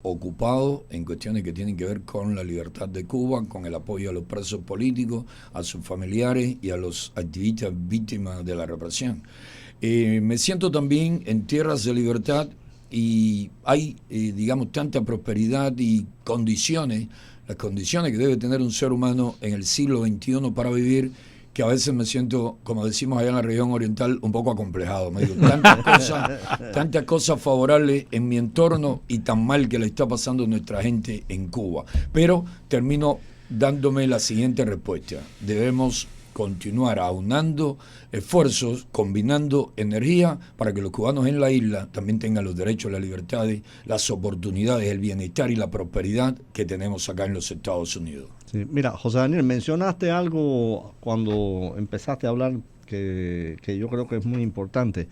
ocupado en cuestiones que tienen que ver con la libertad de Cuba, con el apoyo a los presos políticos, a sus familiares y a los activistas víctimas de la represión. Me siento también en tierras de libertad y hay, digamos, tanta prosperidad y condiciones, las condiciones que debe tener un ser humano en el siglo XXI para vivir, que a veces me siento, como decimos allá en la región oriental, un poco acomplejado. Me digo, tantas cosas favorables en mi entorno y tan mal que le está pasando a nuestra gente en Cuba. Pero termino dándome la siguiente respuesta. Debemos continuar aunando esfuerzos, combinando energía para que los cubanos en la isla también tengan los derechos, las libertades, las oportunidades, el bienestar y la prosperidad que tenemos acá en los Estados Unidos. Sí, mira, José Daniel, mencionaste algo cuando empezaste a hablar que yo creo que es muy importante,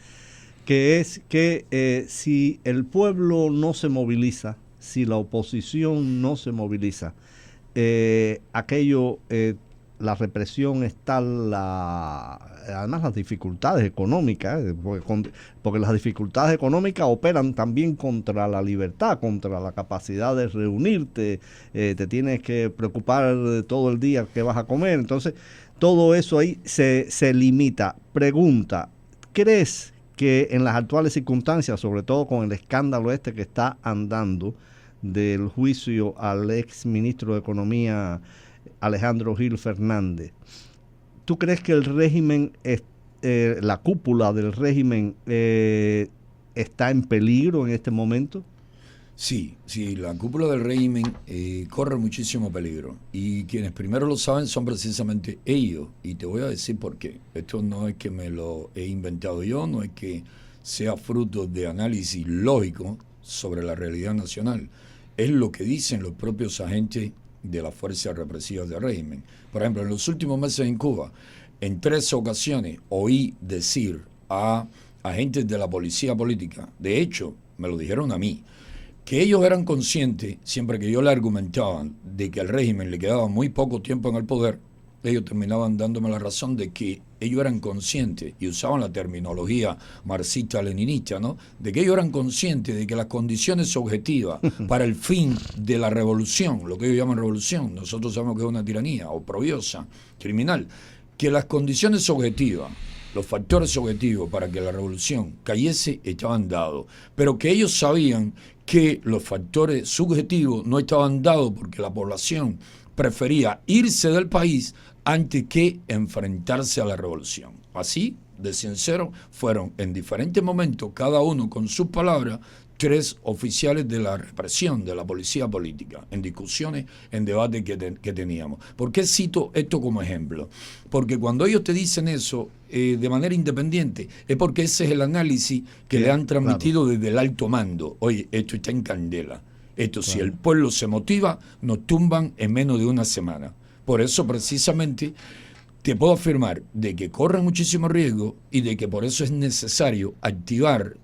que es que si el pueblo no se moviliza, si la oposición no se moviliza, la represión es tal, además las dificultades económicas, porque las dificultades económicas operan también contra la libertad, contra la capacidad de reunirte, te tienes que preocupar todo el día qué vas a comer, entonces todo eso ahí se limita. Pregunta, ¿crees que en las actuales circunstancias, sobre todo con el escándalo este que está andando del juicio al ex ministro de Economía Alejandro Gil Fernández, ¿tú crees que el régimen, la cúpula del régimen está en peligro en este momento? Sí, la cúpula del régimen corre muchísimo peligro y quienes primero lo saben son precisamente ellos, y te voy a decir por qué. Esto no es que me lo he inventado yo, no es que sea fruto de análisis lógico sobre la realidad nacional, es lo que dicen los propios agentes de las fuerzas represivas del régimen. Por ejemplo, en los últimos meses en Cuba, en 3 ocasiones oí decir a agentes de la policía política, de hecho, me lo dijeron a mí, que ellos eran conscientes, siempre que yo le argumentaban de que al régimen le quedaba muy poco tiempo en el poder, ellos terminaban dándome la razón de que ellos eran conscientes, y usaban la terminología marxista-leninista, ¿no?, de que ellos eran conscientes de que las condiciones objetivas para el fin de la revolución, lo que ellos llaman revolución, nosotros sabemos que es una tiranía oprobiosa, criminal, que las condiciones objetivas, los factores objetivos para que la revolución cayese estaban dados, pero que ellos sabían que los factores subjetivos no estaban dados porque la población prefería irse del país antes que enfrentarse a la revolución. Así, de sincero, fueron en diferentes momentos, cada uno con sus palabras, 3 oficiales de la represión, de la policía política, en discusiones, en debates que teníamos. ¿Por qué cito esto como ejemplo? Porque cuando ellos te dicen eso de manera independiente, es porque ese es el análisis que le han transmitido desde el alto mando. Oye, esto está en candela. Esto, si el pueblo se motiva, nos tumban en menos de una semana. Por eso, precisamente, te puedo afirmar de que corren muchísimo riesgo y de que por eso es necesario activar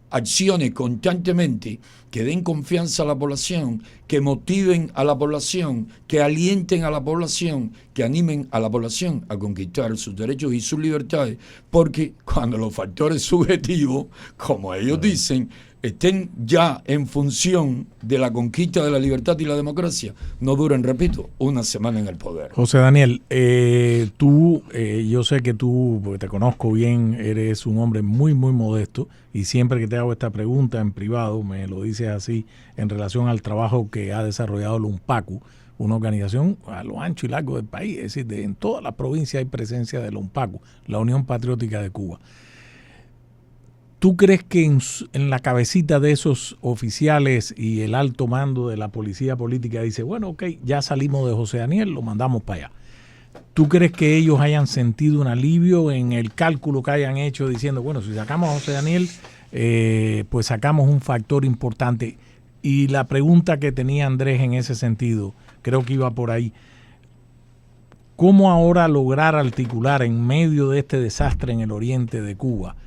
acciones constantemente que den confianza a la población, que motiven a la población, que alienten a la población, que animen a la población a conquistar sus derechos y sus libertades, porque cuando los factores subjetivos, como ellos dicen, estén ya en función de la conquista de la libertad y la democracia, no duren, repito, una semana en el poder. José Daniel, yo sé que tú, porque te conozco bien, eres un hombre muy, muy modesto, y siempre que te hago esta pregunta en privado, me lo dices así en relación al trabajo que ha desarrollado el UNPACU, una organización a lo ancho y largo del país, es decir, en toda la provincia hay presencia del UNPACU, la Unión Patriótica de Cuba. ¿Tú crees que en la cabecita de esos oficiales y el alto mando de la policía política dice, bueno, ok, ya salimos de José Daniel, lo mandamos para allá? ¿Tú crees que ellos hayan sentido un alivio en el cálculo que hayan hecho diciendo, bueno, si sacamos a José Daniel, pues sacamos un factor importante? Y la pregunta que tenía Andrés en ese sentido, creo que iba por ahí. ¿Cómo ahora lograr articular en medio de este desastre en el oriente de Cuba?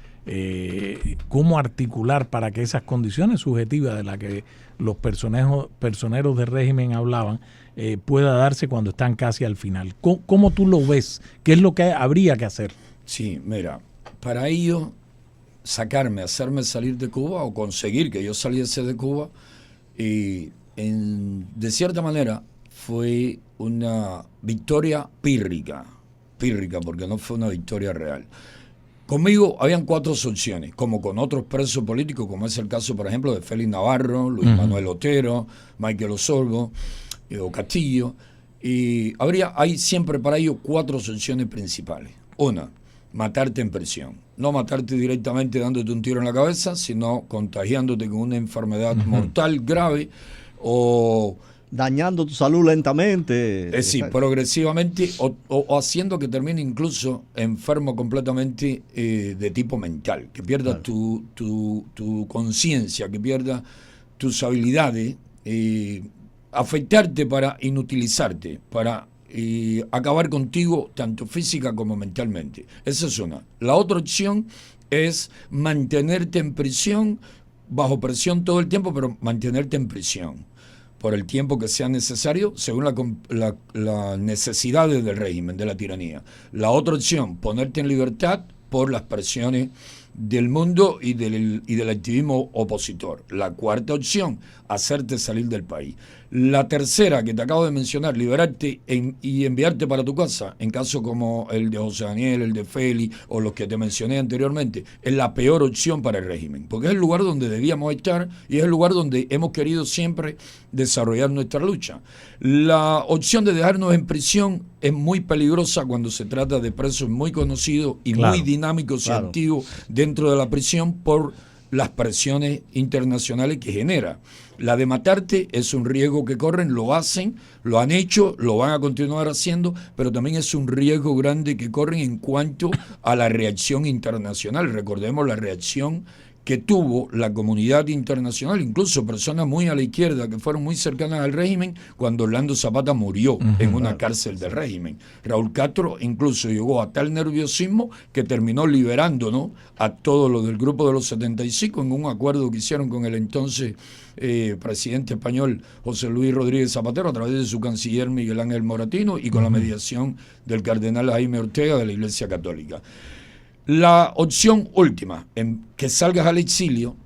¿Cómo articular para que esas condiciones subjetivas de las que los personeros del régimen hablaban pueda darse cuando están casi al final? ¿Cómo tú lo ves? ¿Qué es lo que habría que hacer? Sí, mira, para ello hacerme salir de Cuba o conseguir que yo saliese de Cuba, de cierta manera fue una victoria pírrica, porque no fue una victoria real. Conmigo habían 4 opciones, como con otros presos políticos, como es el caso, por ejemplo, de Félix Navarro, Luis Manuel Otero, Michael Osorbo o Castillo. Y hay siempre para ellos 4 opciones principales. Una, matarte en prisión. No matarte directamente dándote un tiro en la cabeza, sino contagiándote con una enfermedad mortal grave o dañando tu salud lentamente. Sí, progresivamente o haciendo que termine incluso enfermo completamente de tipo mental, que pierdas tu conciencia, que pierdas tus habilidades, afectarte para inutilizarte, para acabar contigo tanto física como mentalmente. Esa es una. La otra opción es mantenerte en prisión, bajo presión todo el tiempo, pero mantenerte en prisión por el tiempo que sea necesario, según las necesidades del régimen, de la tiranía. La otra opción, ponerte en libertad por las presiones del mundo y del activismo opositor. La cuarta opción, hacerte salir del país. La tercera, que te acabo de mencionar, liberarte y enviarte para tu casa, en caso como el de José Daniel, el de Félix o los que te mencioné anteriormente, es la peor opción para el régimen, porque es el lugar donde debíamos estar y es el lugar donde hemos querido siempre desarrollar nuestra lucha. La opción de dejarnos en prisión es muy peligrosa cuando se trata de presos muy conocidos y muy dinámicos y activos dentro de la prisión por las presiones internacionales que genera. La de matarte es un riesgo que corren, lo hacen, lo han hecho, lo van a continuar haciendo, pero también es un riesgo grande que corren en cuanto a la reacción internacional. Recordemos la reacción que tuvo la comunidad internacional, incluso personas muy a la izquierda que fueron muy cercanas al régimen, cuando Orlando Zapata murió en una cárcel del régimen. Raúl Castro incluso llegó a tal nerviosismo que terminó liberándonos a todos los del grupo de los 75 en un acuerdo que hicieron con el entonces presidente español José Luis Rodríguez Zapatero a través de su canciller Miguel Ángel Moratino y con la mediación del cardenal Jaime Ortega de la Iglesia Católica. La opción última, en que salgas al exilio,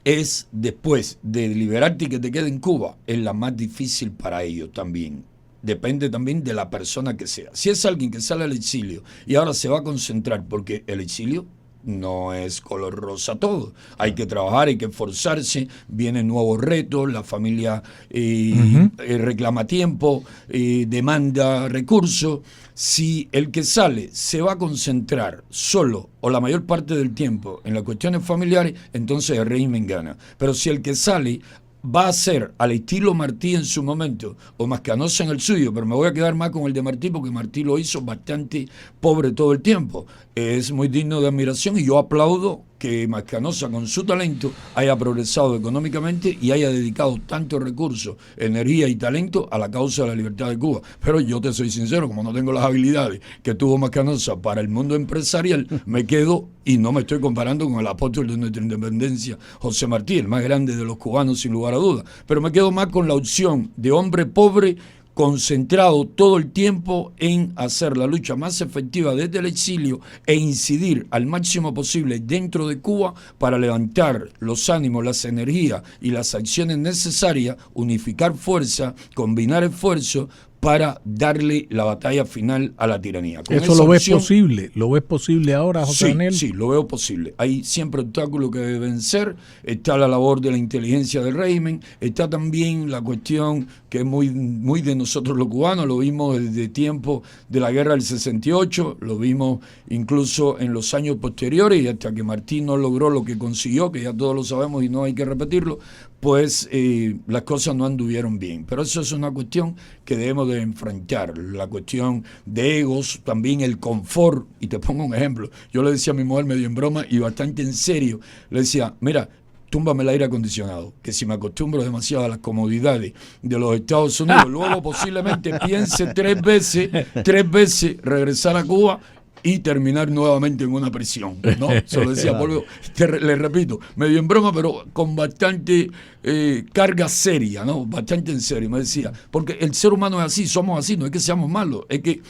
es después de liberarte y que te quede en Cuba, es la más difícil para ellos también. Depende también de la persona que sea. Si es alguien que sale al exilio y ahora se va a concentrar, porque el exilio no es color rosa todo. Hay que trabajar, hay que esforzarse, vienen nuevos retos, la familia reclama tiempo, demanda recursos. Si el que sale se va a concentrar solo o la mayor parte del tiempo en las cuestiones familiares, entonces el régimen gana. Pero si el que sale va a ser al estilo Martí en su momento, o Mascanosa en el suyo, pero me voy a quedar más con el de Martí porque Martí lo hizo bastante pobre todo el tiempo. Es muy digno de admiración y yo aplaudo que Mascanosa con su talento haya progresado económicamente y haya dedicado tantos recursos, energía y talento a la causa de la libertad de Cuba. Pero yo te soy sincero, como no tengo las habilidades que tuvo Mascanosa para el mundo empresarial, me quedo y no me estoy comparando con el apóstol de nuestra independencia, José Martí, el más grande de los cubanos sin lugar a dudas, pero me quedo más con la opción de hombre pobre concentrado todo el tiempo en hacer la lucha más efectiva desde el exilio e incidir al máximo posible dentro de Cuba para levantar los ánimos, las energías y las acciones necesarias, unificar fuerza, combinar esfuerzos para darle la batalla final a la tiranía. Con ¿Eso lo ves posible? ¿Lo ves posible ahora, José Daniel? Sí, lo veo posible. Hay siempre obstáculos que deben vencer. Está la labor de la inteligencia del régimen. Está también la cuestión que es muy, muy de nosotros los cubanos. Lo vimos desde tiempo de la guerra del 68. Lo vimos incluso en los años posteriores y hasta que Martí no logró lo que consiguió, que ya todos lo sabemos y no hay que repetirlo, pues las cosas no anduvieron bien. Pero eso es una cuestión que debemos de enfrentar, la cuestión de egos, también el confort. Y te pongo un ejemplo. Yo le decía a mi mujer medio en broma y bastante en serio, le decía, mira, túmbame el aire acondicionado, que si me acostumbro demasiado a las comodidades de los Estados Unidos, luego posiblemente piense tres veces regresar a Cuba y terminar nuevamente en una prisión, ¿no? Se lo decía, le repito, medio en broma, pero con bastante carga seria, ¿no? Bastante en serio, me decía, porque el ser humano es así, somos así, no es que seamos malos, es que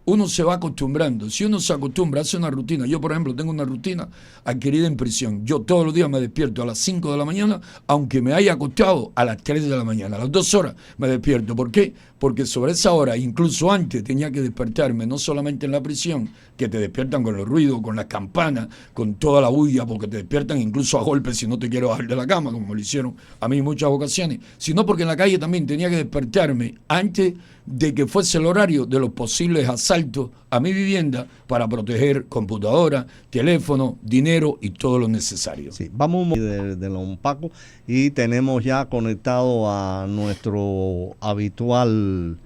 uno se va acostumbrando. Si uno se acostumbra, hace una rutina. Yo, por ejemplo, tengo una rutina adquirida en prisión. Yo todos los días me despierto a las 5 de la mañana, aunque me haya acostado a las 3 de la mañana. A las 2 horas me despierto. ¿Por qué? Porque sobre esa hora, incluso antes, tenía que despertarme, no solamente en la prisión, que te despiertan con los ruidos, con las campanas, con toda la bulla, porque te despiertan incluso a golpes si no te quiero bajar de la cama, como lo hicieron a mí en muchas ocasiones, sino porque en la calle también tenía que despertarme antes de que fuese el horario de los posibles asaltos a mi vivienda para proteger computadora, teléfono, dinero y todo lo necesario. Sí, vamos de Don Paco y tenemos ya conectado a nuestro habitual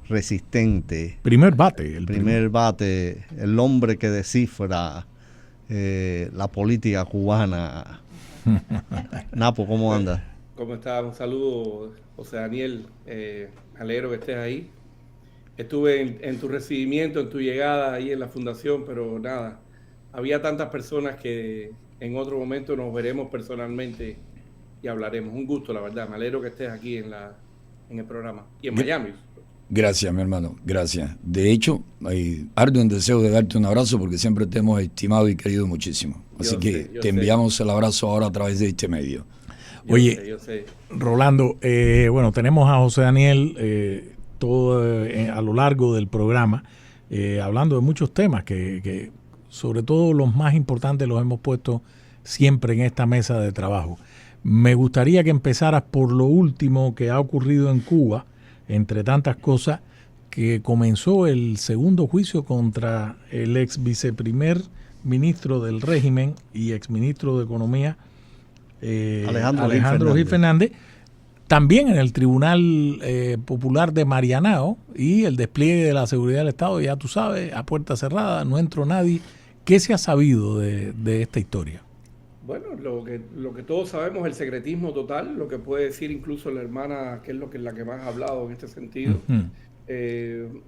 resistente. Primer bate. El primer bate, el hombre que descifra la política cubana. Napo, ¿cómo anda? ¿Cómo estás? Un saludo, José Daniel. Alegro que estés ahí. Estuve en tu recibimiento, en tu llegada ahí en la fundación, pero nada, había tantas personas que en otro momento nos veremos personalmente y hablaremos. Un gusto, la verdad. Me alegro que estés aquí en el programa y en Miami. Gracias, mi hermano, gracias. De hecho, hay arduo en deseo de darte un abrazo porque siempre te hemos estimado y querido muchísimo. Así que te enviamos el abrazo ahora a través de este medio. Oye, yo sé. Rolando, bueno, tenemos a José Daniel todo a lo largo del programa hablando de muchos temas que sobre todo los más importantes los hemos puesto siempre en esta mesa de trabajo. Me gustaría que empezaras por lo último que ha ocurrido en Cuba, entre tantas cosas, que comenzó el segundo juicio contra el ex viceprimer ministro del régimen y ex ministro de Economía, Alejandro Gil Fernández, también en el Tribunal Popular de Marianao, y el despliegue de la seguridad del Estado, ya tú sabes, a puerta cerrada, no entró nadie. ¿Qué se ha sabido de esta historia? Bueno, lo que todos sabemos, el secretismo total, lo que puede decir incluso la hermana, que es la que más ha hablado en este sentido. Uh-huh.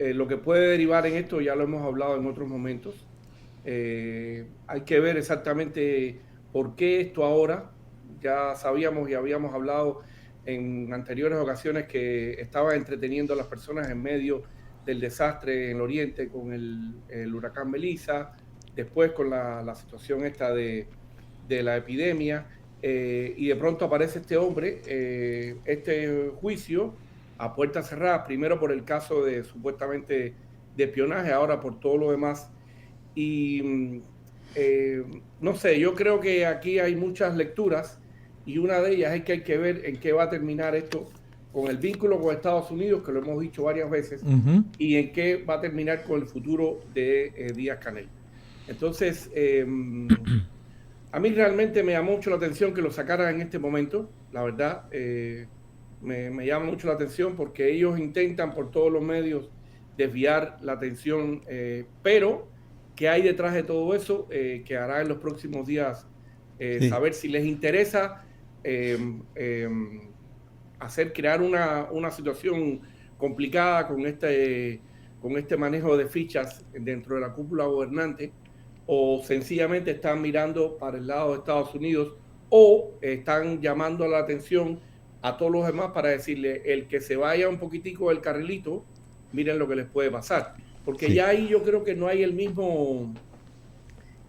Lo que puede derivar en esto ya lo hemos hablado en otros momentos. Hay que ver exactamente por qué esto ahora. Ya sabíamos y habíamos hablado en anteriores ocasiones que estaba entreteniendo a las personas en medio del desastre en el oriente con el huracán Melissa, después con la situación esta de la epidemia, y de pronto aparece este hombre, este juicio a puertas cerradas, primero por el caso de supuestamente de espionaje, ahora por todo lo demás. Y no sé, yo creo que aquí hay muchas lecturas y una de ellas es que hay que ver en qué va a terminar esto con el vínculo con Estados Unidos, que lo hemos dicho varias veces, uh-huh, y en qué va a terminar con el futuro de Díaz-Canel. Entonces, a mí realmente me llamó mucho la atención que lo sacaran en este momento, la verdad, me llama mucho la atención porque ellos intentan por todos los medios desviar la atención, pero ¿qué hay detrás de todo eso? Que hará en los próximos días sí, saber si les interesa crear una situación complicada con este manejo de fichas dentro de la cúpula gobernante, o sencillamente están mirando para el lado de Estados Unidos, o están llamando la atención a todos los demás para decirle, el que se vaya un poquitico del carrilito, miren lo que les puede pasar. Porque sí, ya ahí yo creo que no hay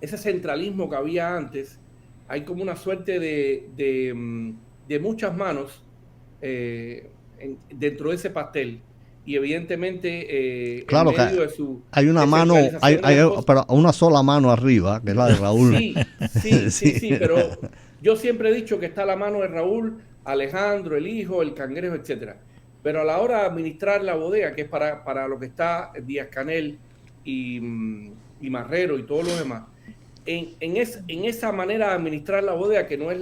ese centralismo que había antes. Hay como una suerte de muchas manos dentro de ese pastel. Y evidentemente claro, en medio de su hay una mano, pero una sola mano arriba, que es la de Raúl. Sí, pero yo siempre he dicho que está la mano de Raúl, Alejandro, el hijo, el cangrejo, etcétera. Pero a la hora de administrar la bodega, que es para lo que está Díaz-Canel y Marrero y todos los demás, en esa manera de administrar la bodega, que no es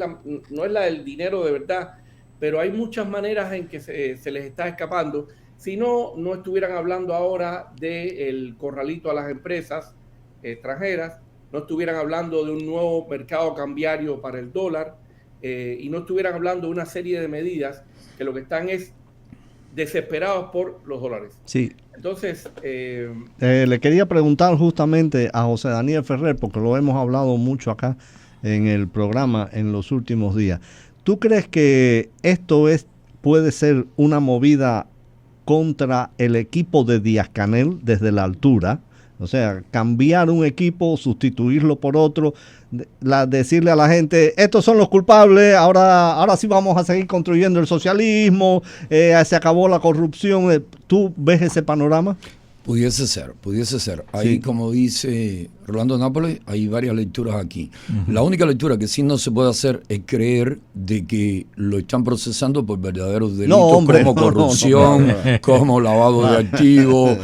la del dinero de verdad, pero hay muchas maneras en que se les está escapando. Si no estuvieran hablando ahora del corralito a las empresas extranjeras, no estuvieran hablando de un nuevo mercado cambiario para el dólar, y no estuvieran hablando de una serie de medidas que lo que están es desesperados por los dólares. Sí. Entonces, le quería preguntar justamente a José Daniel Ferrer, porque lo hemos hablado mucho acá en el programa en los últimos días. ¿Tú crees que esto puede ser una movida contra el equipo de Díaz-Canel desde la altura. O sea, cambiar un equipo, sustituirlo por otro, decirle a la gente, estos son los culpables, ahora sí vamos a seguir construyendo el socialismo, se acabó la corrupción. ¿Tú ves ese panorama? Pudiese ser. Ahí, como dice Rolando Nápoles, hay varias lecturas aquí. La única lectura que sí no se puede hacer es creer de que lo están procesando por verdaderos delitos como corrupción, como lavado de activos,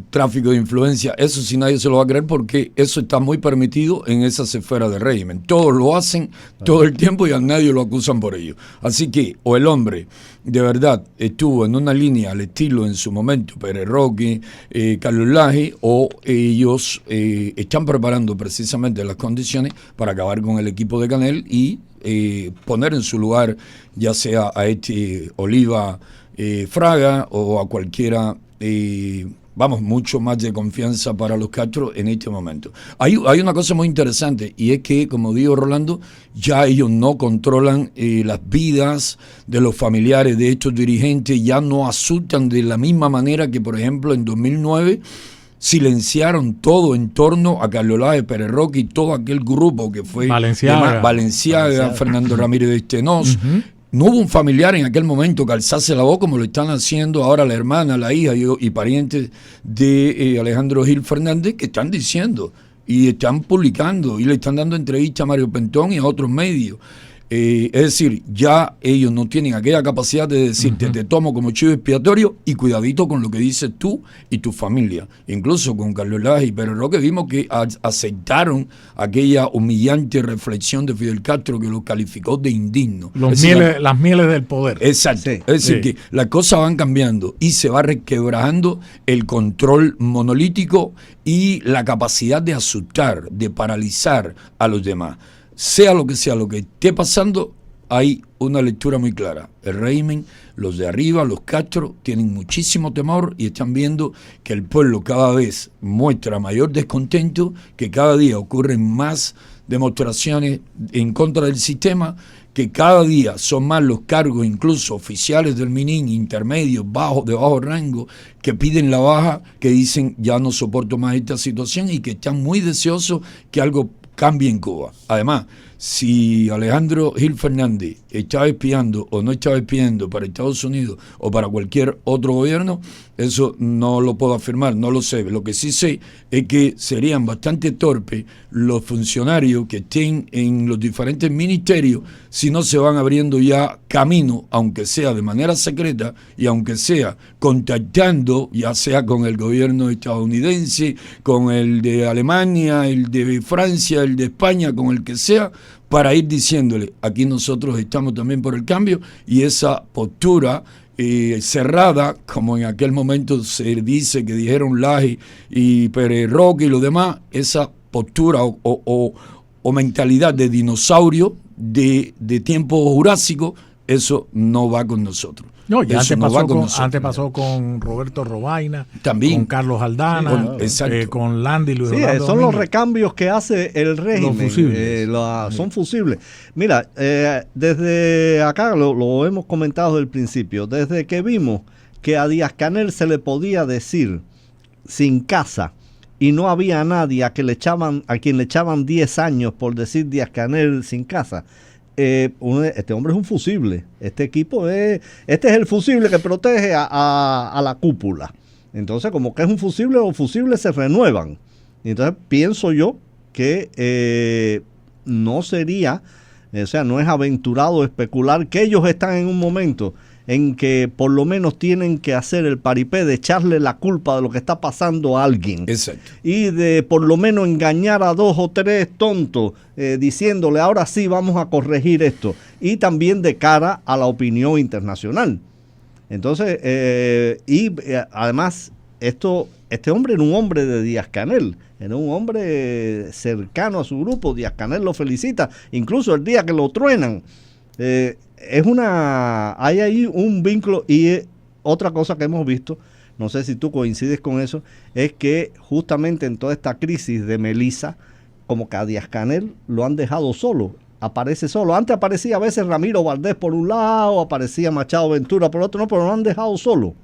tráfico de influencia. Eso sí nadie se lo va a creer porque eso está muy permitido en esas esferas de régimen. Todos lo hacen todo el tiempo y a nadie lo acusan por ello. Así que o el hombre de verdad estuvo en una línea al estilo en su momento Pérez Roque, Carlos Lage, o ellos están preparando precisamente las condiciones para acabar con el equipo de Canel y poner en su lugar ya sea a Oliva Fraga o a cualquiera mucho más de confianza para los Castro en este momento. Hay una cosa muy interesante y es que, como digo Rolando, ya ellos no controlan las vidas de los familiares de estos dirigentes, ya no asustan de la misma manera que, por ejemplo, en 2009 silenciaron todo en torno a Carlos Lage, Pérez Roque y todo aquel grupo que fue Valenciaga, Fernando Ramírez de Estenos. No hubo un familiar en aquel momento que alzase la voz como lo están haciendo ahora la hermana, la hija y parientes de Alejandro Gil Fernández, que están diciendo y están publicando y le están dando entrevistas a Mario Pentón y a otros medios. Es decir, ya ellos no tienen aquella capacidad de decirte, te tomo como chivo expiatorio y cuidadito con lo que dices tú y tu familia. Incluso con Carlos Lage y Pérez Roque vimos que aceptaron aquella humillante reflexión de Fidel Castro que los calificó de indignos. Las mieles del poder. Exacto. Sí. Es decir, que las cosas van cambiando y se va resquebrajando el control monolítico y la capacidad de asustar, de paralizar a los demás. Sea lo que esté pasando, hay una lectura muy clara. El régimen, los de arriba, los Castro, tienen muchísimo temor y están viendo que el pueblo cada vez muestra mayor descontento, que cada día ocurren más demostraciones en contra del sistema, que cada día son más los cargos, incluso oficiales del MININ, intermedios, de bajo rango, que piden la baja, que dicen ya no soporto más esta situación y que están muy deseosos que algo cambie en Cuba. Además, si Alejandro Gil Fernández estaba espiando o no estaba espiando para Estados Unidos o para cualquier otro gobierno, eso no lo puedo afirmar, no lo sé. Lo que sí sé es que serían bastante torpes los funcionarios que estén en los diferentes ministerios si no se van abriendo ya camino, aunque sea de manera secreta y aunque sea contactando, ya sea con el gobierno estadounidense, con el de Alemania, el de Francia, el de España, con el que sea, para ir diciéndole, aquí nosotros estamos también por el cambio, y esa postura cerrada, como en aquel momento se dice que dijeron Lage y Pérez Roque y los demás, esa postura o mentalidad de dinosaurio de tiempo jurásico, eso no va con nosotros. No, ya antes pasó con Roberto Robaina, también, con Carlos Aldana, con Landy Luis Orlando Domínguez. Son los recambios que hace el régimen. Los fusibles. Son fusibles. Mira, desde acá lo hemos comentado desde el principio, desde que vimos que a Díaz-Canel se le podía decir sin casa y no había nadie a quien le echaban 10 años por decir Díaz-Canel sin casa. Este hombre es un fusible. Este es el fusible que protege a la cúpula. Entonces, como que es un fusible, los fusibles se renuevan. Entonces, pienso yo que no sería, no es aventurado especular que ellos están en un momento en que por lo menos tienen que hacer el paripé de echarle la culpa de lo que está pasando a alguien. Exacto. Y de por lo menos engañar a 2 o 3 tontos diciéndole ahora sí vamos a corregir esto. Y también de cara a la opinión internacional. Entonces, además, este hombre era un hombre de Díaz-Canel, era un hombre cercano a su grupo. Díaz-Canel lo felicita, incluso el día que lo truenan. Hay ahí un vínculo. Y otra cosa que hemos visto, no sé si tú coincides con eso, es que justamente en toda esta crisis de Melissa, como que a Díaz-Canel lo han dejado solo, aparece solo. Antes aparecía a veces Ramiro Valdés por un lado, aparecía Machado Ventura por otro, no, pero lo han dejado solo.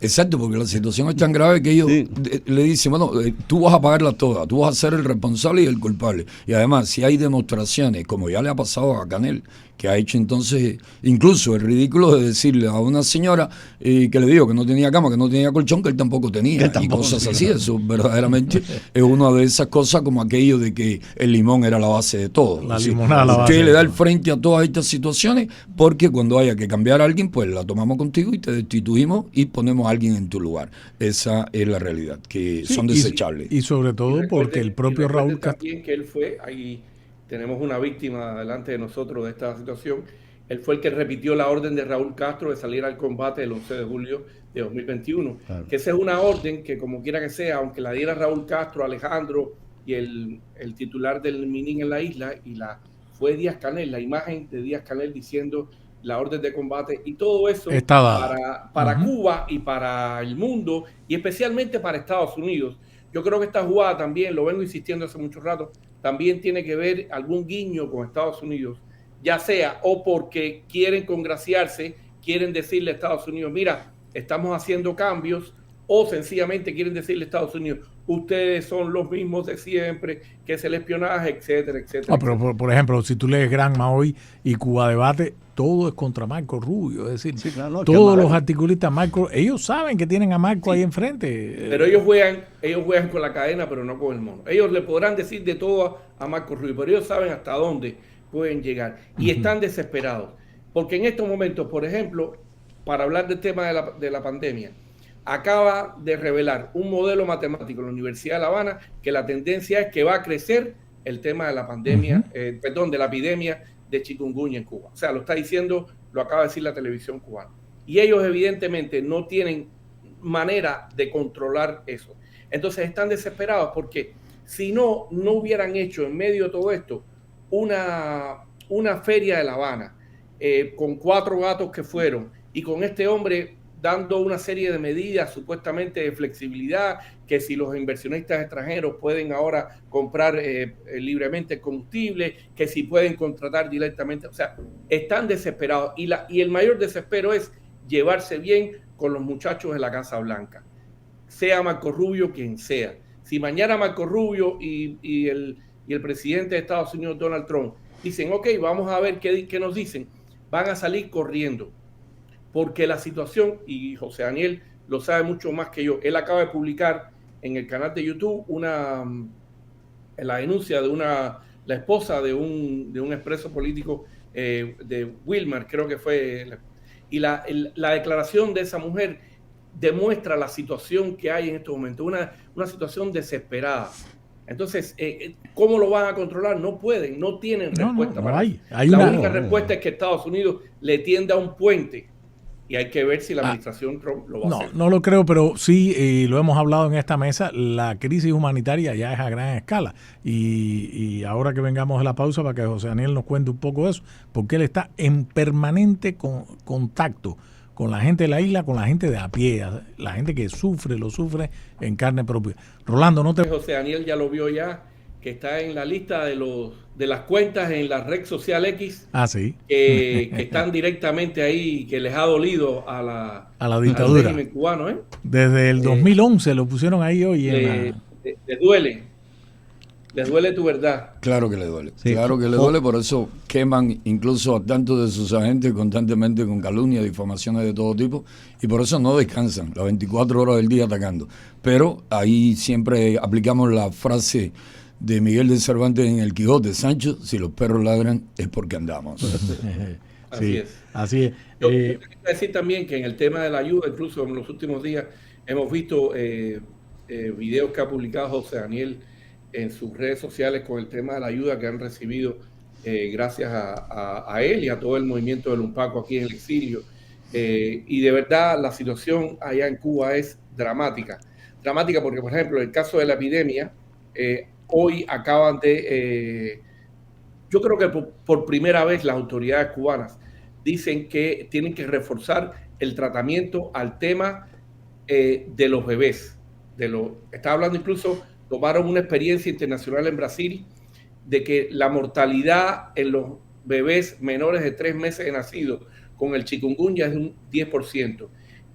Exacto, porque la situación es tan grave que ellos le dicen, bueno, tú vas a pagarlas todas, tú vas a ser el responsable y el culpable. Y además, si hay demostraciones, como ya le ha pasado a Canel, que ha hecho entonces incluso el ridículo de decirle a una señora que le dijo que no tenía cama, que no tenía colchón, que él tampoco tenía, y cosas así. Eso verdaderamente es una de esas cosas como aquello de que el limón era la base de todo. La limonada la base. Usted le da el frente a todas estas situaciones porque cuando haya que cambiar a alguien, pues la tomamos contigo y te destituimos y ponemos a alguien en tu lugar. Esa es la realidad, que son desechables. Y sobre todo porque el propio Raúl Castro... También que él fue, ahí tenemos una víctima delante de nosotros de esta situación, él fue el que repitió la orden de Raúl Castro de salir al combate el 11 de julio de 2021. Claro. Que esa es una orden que, como quiera que sea, aunque la diera Raúl Castro, Alejandro y el titular del MININ en la isla, y fue Díaz Canel, la imagen de Díaz Canel diciendo la orden de combate, y todo eso para Cuba y para el mundo, y especialmente para Estados Unidos. Yo creo que esta jugada también, lo vengo insistiendo hace mucho rato, también tiene que ver algún guiño con Estados Unidos, ya sea o porque quieren congraciarse, quieren decirle a Estados Unidos, mira, estamos haciendo cambios, o sencillamente quieren decirle a Estados Unidos, ustedes son los mismos de siempre, que es el espionaje, etcétera, etcétera. No, pero por ejemplo, si tú lees Granma hoy y Cuba Debate, todo es contra Marco Rubio, es decir, todos los articulistas Marco, ellos saben que tienen a Marco ahí enfrente. Pero ellos juegan con la cadena, pero no con el mono. Ellos le podrán decir de todo a Marco Rubio, pero ellos saben hasta dónde pueden llegar y están desesperados. Porque en estos momentos, por ejemplo, para hablar del tema de la pandemia, acaba de revelar un modelo matemático en la Universidad de La Habana que la tendencia es que va a crecer el tema de la pandemia, de la epidemia de chikungunya en Cuba. O sea, lo está diciendo, lo acaba de decir la televisión cubana. Y ellos evidentemente no tienen manera de controlar eso. Entonces están desesperados porque si no hubieran hecho en medio de todo esto una feria de La Habana con 4 gatos que fueron y con este hombre dando una serie de medidas supuestamente de flexibilidad, que si los inversionistas extranjeros pueden ahora comprar libremente combustible, que si pueden contratar directamente, o sea, están desesperados y el mayor desespero es llevarse bien con los muchachos de la Casa Blanca, sea Marco Rubio quien sea. Si mañana Marco Rubio y el presidente de Estados Unidos, Donald Trump, dicen, ok, vamos a ver qué nos dicen, van a salir corriendo. Porque la situación, y José Daniel lo sabe mucho más que yo, él acaba de publicar en el canal de YouTube la denuncia de la esposa de un expreso político de Wilmer, creo que fue, y la declaración de esa mujer demuestra la situación que hay en estos momentos, una situación desesperada. Entonces, ¿cómo lo van a controlar? No pueden, no tienen respuesta para eso. La única respuesta es que Estados Unidos le tienda un puente. Y hay que ver si la administración Trump lo va a hacer. No lo creo, pero sí, lo hemos hablado en esta mesa, la crisis humanitaria ya es a gran escala. Y ahora que vengamos a la pausa para que José Daniel nos cuente un poco de eso, porque él está en permanente contacto con la gente de la isla, con la gente de a pie, la gente que lo sufre en carne propia. Rolando, no te... José Daniel ya lo vio ya, que está en la lista de las cuentas en la red social X. Sí. Que están directamente ahí, que les ha dolido a la dictadura. Al régimen cubano. Desde el 2011 lo pusieron ahí hoy. Les duele. Les duele tu verdad. Claro que le duele. Sí. Claro que le duele, por eso queman incluso a tantos de sus agentes constantemente con calumnias, difamaciones de todo tipo, y por eso no descansan las 24 horas del día atacando. Pero ahí siempre aplicamos la frase de Miguel de Cervantes en El Quijote: Sancho, si los perros ladran es porque andamos. Así es. Yo quería decir también que en el tema de la ayuda, incluso en los últimos días hemos visto videos que ha publicado José Daniel en sus redes sociales con el tema de la ayuda que han recibido gracias a él y a todo el movimiento del UNPACO aquí en el exilio. Y de verdad la situación allá en Cuba es dramática. Dramática porque, por ejemplo, en el caso de la epidemia, hoy acaban yo creo que por primera vez las autoridades cubanas dicen que tienen que reforzar el tratamiento al tema de los bebés. Estaba hablando incluso, tomaron una experiencia internacional en Brasil de que la mortalidad en los bebés menores de 3 meses de nacido con el chikungunya es de un 10%.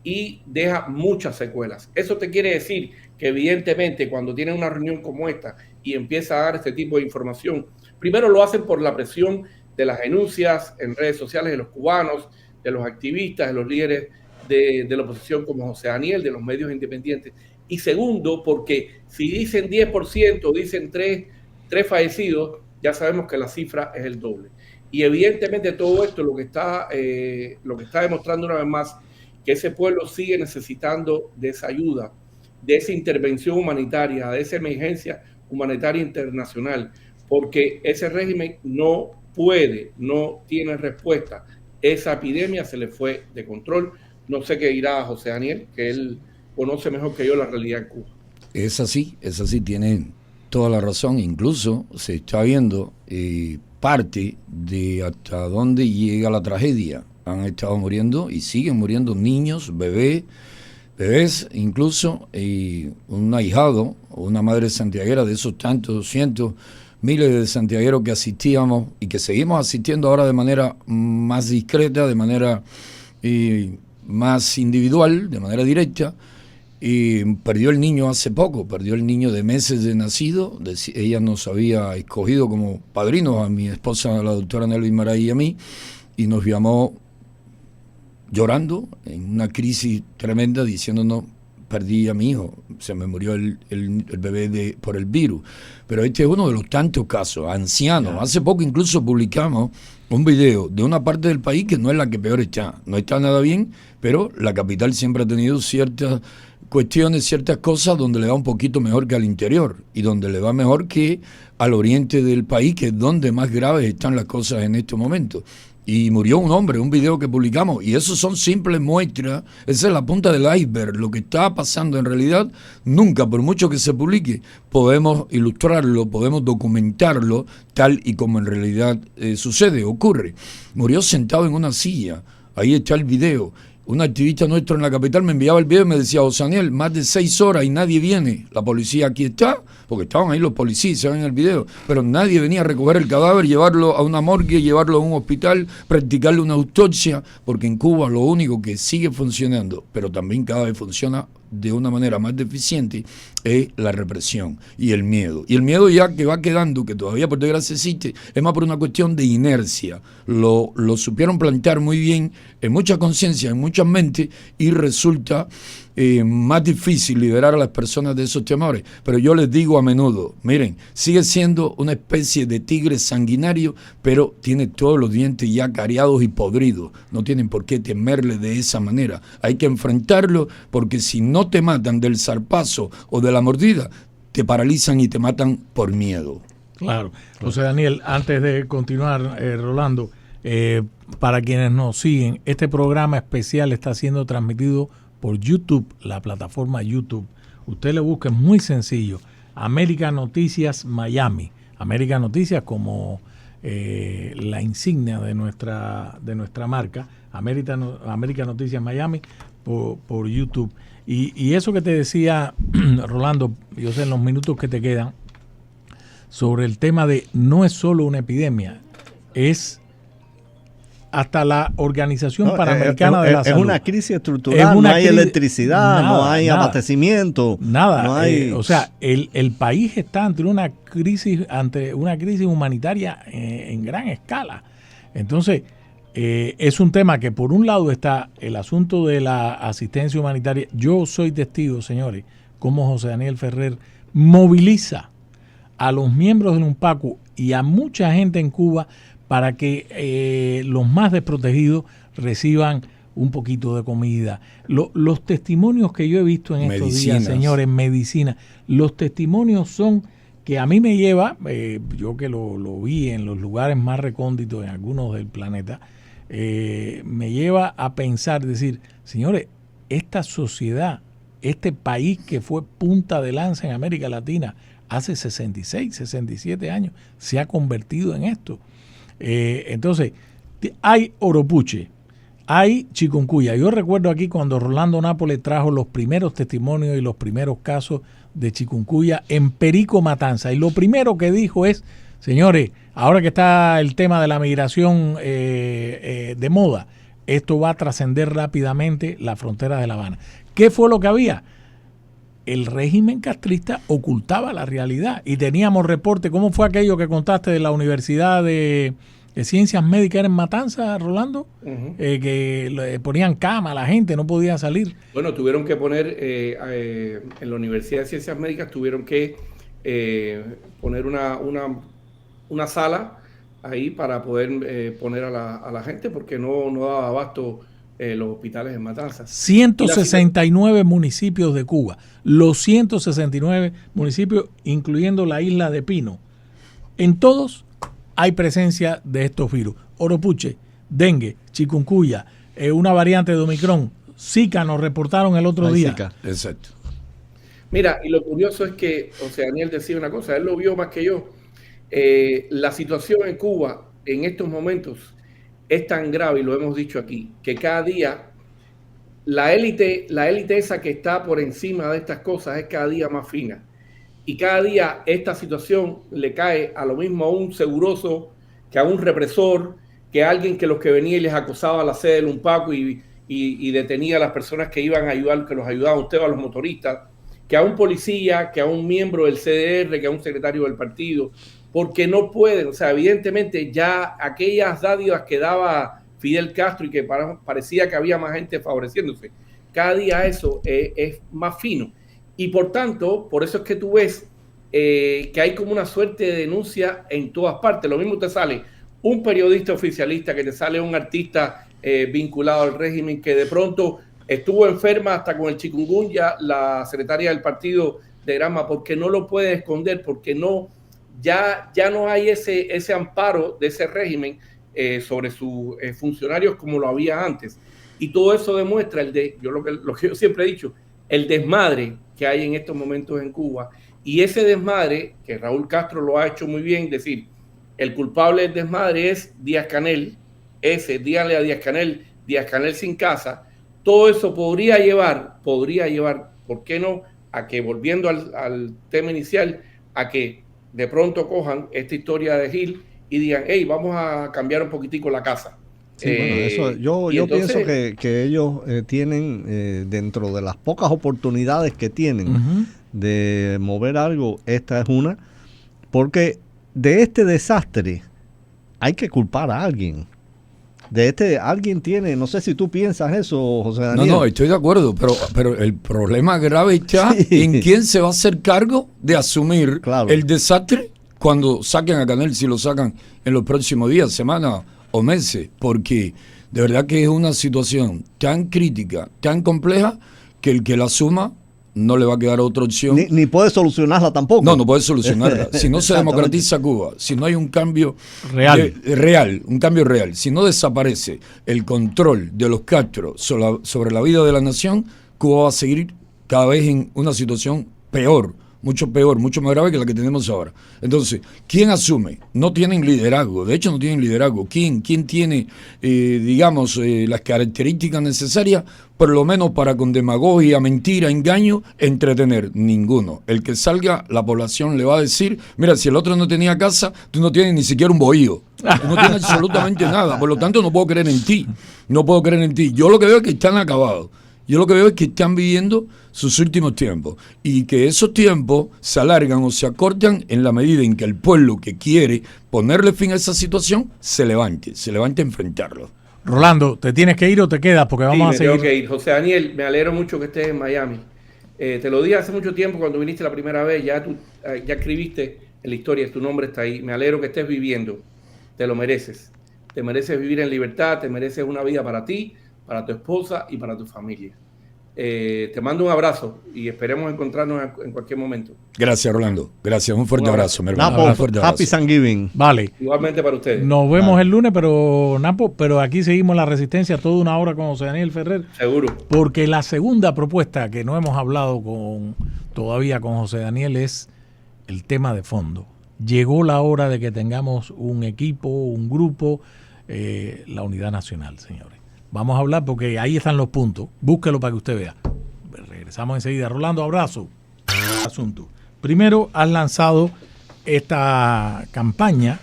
y deja muchas secuelas. Eso te quiere decir que evidentemente cuando tienen una reunión como esta y empieza a dar este tipo de información, primero lo hacen por la presión de las denuncias en redes sociales de los cubanos, de los activistas, de los líderes de la oposición como José Daniel, de los medios independientes. Y segundo, porque si dicen 10% o dicen 3 fallecidos, ya sabemos que la cifra es el doble. Y evidentemente todo esto lo que está demostrando una vez más que ese pueblo sigue necesitando de esa ayuda, de esa intervención humanitaria, de esa emergencia humanitaria internacional, porque ese régimen no tiene respuesta. Esa epidemia se le fue de control. No sé qué dirá José Daniel, que él conoce mejor que yo la realidad en Cuba. Es así, tiene toda la razón. Incluso se está viendo parte de hasta dónde llega la tragedia. Han estado muriendo y siguen muriendo niños, bebés, incluso un ahijado, una madre santiaguera de esos tantos, cientos, miles de santiagueros que asistíamos y que seguimos asistiendo ahora de manera más discreta, de manera más individual, de manera directa. Y perdió el niño hace poco, perdió el niño de meses de nacido. Ella nos había escogido como padrinos a mi esposa, la doctora Nelly Maray, y a mí, y nos llamó llorando en una crisis tremenda diciéndonos: perdí a mi hijo, se me murió el bebé por el virus. Pero este es uno de los tantos casos, ancianos. Hace poco incluso publicamos un video de una parte del país que no es la que peor está, no está nada bien, pero la capital siempre ha tenido ciertas cuestiones, ciertas cosas donde le va un poquito mejor que al interior y donde le va mejor que al oriente del país, que es donde más graves están las cosas en este momento. Y murió un hombre, un video que publicamos, y eso son simples muestras, esa es la punta del iceberg. Lo que está pasando en realidad, nunca, por mucho que se publique, podemos ilustrarlo, podemos documentarlo tal y como en realidad sucede, ocurre. Murió sentado en una silla, ahí está el video. Un activista nuestro en la capital me enviaba el video y me decía: José Daniel, más de 6 horas y nadie viene. La policía aquí está, porque estaban ahí los policías, se ven en el video, pero nadie venía a recoger el cadáver, llevarlo a una morgue, llevarlo a un hospital, practicarle una autopsia, porque en Cuba lo único que sigue funcionando, pero también cada vez funciona de una manera más deficiente, es la represión y el miedo. Y el miedo ya que va quedando, que todavía por desgracia existe, es más por una cuestión de inercia. Lo supieron plantear muy bien en mucha conciencia, en muchas mentes, y resulta más difícil liberar a las personas de esos temores. Pero yo les digo a menudo, miren, sigue siendo una especie de tigre sanguinario, pero tiene todos los dientes ya cariados y podridos. No tienen por qué temerle de esa manera. Hay que enfrentarlo, porque si no te matan del zarpazo o de la mordida, te paralizan y te matan por miedo. Claro. José Daniel, antes de continuar, Rolando, para quienes nos siguen, este programa especial está siendo transmitido por YouTube, la plataforma YouTube. Usted le busca, es muy sencillo, América Noticias Miami. América Noticias como la insignia de nuestra marca, América Noticias Miami por YouTube. Y eso que te decía, Rolando, yo sé en los minutos que te quedan, sobre el tema de no es solo una epidemia, es hasta la Organización Panamericana de la Salud. Es una crisis estructural, no hay electricidad, no hay abastecimiento. Nada, no hay... o sea, el país está ante una crisis humanitaria en gran escala. Entonces, es un tema que por un lado está el asunto de la asistencia humanitaria. Yo soy testigo, señores, cómo José Daniel Ferrer moviliza a los miembros del UNPACU y a mucha gente en Cuba para que los más desprotegidos reciban un poquito de comida. Los testimonios que yo he visto en estos días, señores, medicina, los testimonios son que a mí me lleva, yo que lo vi en los lugares más recónditos en algunos del planeta, me lleva a pensar, decir, señores, esta sociedad, este país que fue punta de lanza en América Latina hace 66, 67 años, se ha convertido en esto. Entonces, hay oropuche, hay chikungunya. Yo recuerdo aquí cuando Rolando Nápoles trajo los primeros testimonios y los primeros casos de chikungunya en Perico Matanza. Y lo primero que dijo es, señores, ahora que está el tema de la migración de moda, esto va a trascender rápidamente la frontera de La Habana. ¿Qué fue lo que había? El régimen castrista ocultaba la realidad y teníamos reporte. ¿Cómo fue aquello que contaste de la Universidad de Ciencias Médicas en Matanzas, Rolando? Que le ponían cama a la gente, no podía salir. Bueno, tuvieron que poner, en la Universidad de Ciencias Médicas tuvieron que poner una sala ahí para poder poner a la gente, porque no daba abasto los hospitales en Matanzas. 169 municipios de Cuba, los 169 municipios, incluyendo la isla de Pino, en todos hay presencia de estos virus. Oropuche, dengue, chikungunya, una variante de Omicron, Zika nos reportaron el otro día. Zika. Exacto. Mira, y lo curioso es que, o sea, Daniel decía una cosa, él lo vio más que yo. La situación en Cuba en estos momentos es tan grave, y lo hemos dicho aquí, que cada día la élite esa que está por encima de estas cosas es cada día más fina. Y cada día esta situación le cae a lo mismo a un seguroso, que a un represor, que a alguien que los que venía y les acosaba a la sede del Unpaco y detenía a las personas que iban a ayudar, que los ayudaban a usted, a los motoristas, que a un policía, que a un miembro del CDR, que a un secretario del partido, porque no pueden, o sea, evidentemente ya aquellas dádivas que daba Fidel Castro y que parecía que había más gente favoreciéndose, cada día eso es más fino. Y por tanto, por eso es que tú ves que hay como una suerte de denuncia en todas partes. Lo mismo te sale un periodista oficialista, que te sale un artista vinculado al régimen, que de pronto estuvo enferma hasta con el chikungunya, la secretaria del partido de Granma, porque no lo puede esconder, porque ya no hay ese amparo de ese régimen sobre sus funcionarios como lo había antes. Y todo eso demuestra lo que yo siempre he dicho, el desmadre que hay en estos momentos en Cuba. Y ese desmadre, que Raúl Castro lo ha hecho muy bien, decir, el culpable del desmadre es Díaz-Canel, díganle a Díaz-Canel sin casa. Todo eso podría llevar, ¿por qué no?, a que, volviendo al tema inicial, a que de pronto cojan esta historia de Gil y digan, hey, vamos a cambiar un poquitico la casa. Sí, bueno, eso, yo entonces pienso que ellos tienen, dentro de las pocas oportunidades que tienen de mover algo, esta es una, porque de este desastre hay que culpar a alguien. Alguien tiene, no sé si tú piensas eso, José Daniel. No, estoy de acuerdo, pero el problema grave está en quién se va a hacer cargo de asumir el desastre cuando saquen a Canel, si lo sacan en los próximos días, semanas o meses, porque de verdad que es una situación tan crítica, tan compleja, que el que la asuma no le va a quedar otra opción. Ni puede solucionarla tampoco. No puede solucionarla. Si no se democratiza Cuba, si no hay un cambio real, un cambio real, si no desaparece el control de los Castro sobre la vida de la nación, Cuba va a seguir cada vez en una situación peor, mucho más grave que la que tenemos ahora. Entonces, ¿quién asume? No tienen liderazgo, de hecho no tienen liderazgo. ¿Quién tiene, las características necesarias, por lo menos para con demagogia, mentira, engaño, entretener? Ninguno. El que salga, la población le va a decir, mira, si el otro no tenía casa, tú no tienes ni siquiera un bohío. Tú no tienes absolutamente nada, por lo tanto no puedo creer en ti. Yo lo que veo es que están acabados. Yo lo que veo es que están viviendo sus últimos tiempos y que esos tiempos se alargan o se acortan en la medida en que el pueblo que quiere ponerle fin a esa situación se levante a enfrentarlo. Rolando, ¿te tienes que ir o te quedas? Porque vamos a seguir. Tengo que ir. José Daniel, me alegro mucho que estés en Miami. Te lo dije hace mucho tiempo cuando viniste la primera vez, ya escribiste en la historia, tu nombre está ahí. Me alegro que estés viviendo, te lo mereces. Te mereces vivir en libertad, te mereces una vida para ti, para tu esposa y para tu familia. Te mando un abrazo y esperemos encontrarnos en cualquier momento. Gracias, Rolando. Gracias, un fuerte abrazo, mi hermano. Happy Thanksgiving. Vale. Igualmente para ustedes. Nos vemos el lunes, pero aquí seguimos la resistencia toda una hora con José Daniel Ferrer. Seguro. Porque la segunda propuesta que no hemos hablado todavía con José Daniel es el tema de fondo. Llegó la hora de que tengamos un equipo, un grupo, la unidad nacional, señores. Vamos a hablar porque ahí están los puntos. Búsquelo para que usted vea. Regresamos enseguida. Rolando, abrazo. Asunto. Primero, has lanzado esta campaña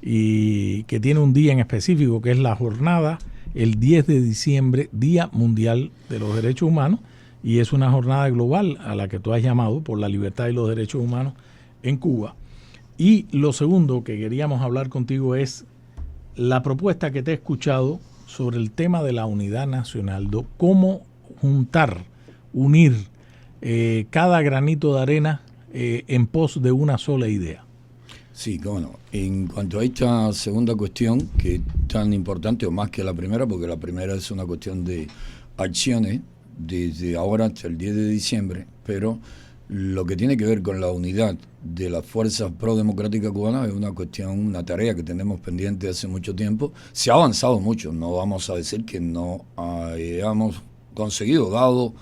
y que tiene un día en específico, que es la jornada el 10 de diciembre, Día Mundial de los Derechos Humanos, y es una jornada global a la que tú has llamado por la libertad y los derechos humanos en Cuba. Y lo segundo que queríamos hablar contigo es la propuesta que te he escuchado sobre el tema de la unidad nacional, de cómo juntar, unir cada granito de arena en pos de una sola idea. Sí, cómo no. En cuanto a esta segunda cuestión, que es tan importante o más que la primera, porque la primera es una cuestión de acciones desde ahora hasta el 10 de diciembre, pero lo que tiene que ver con la unidad de las fuerzas pro-democráticas cubanas es una cuestión, una tarea que tenemos pendiente hace mucho tiempo. Se ha avanzado mucho, no vamos a decir que no hayamos conseguido, dado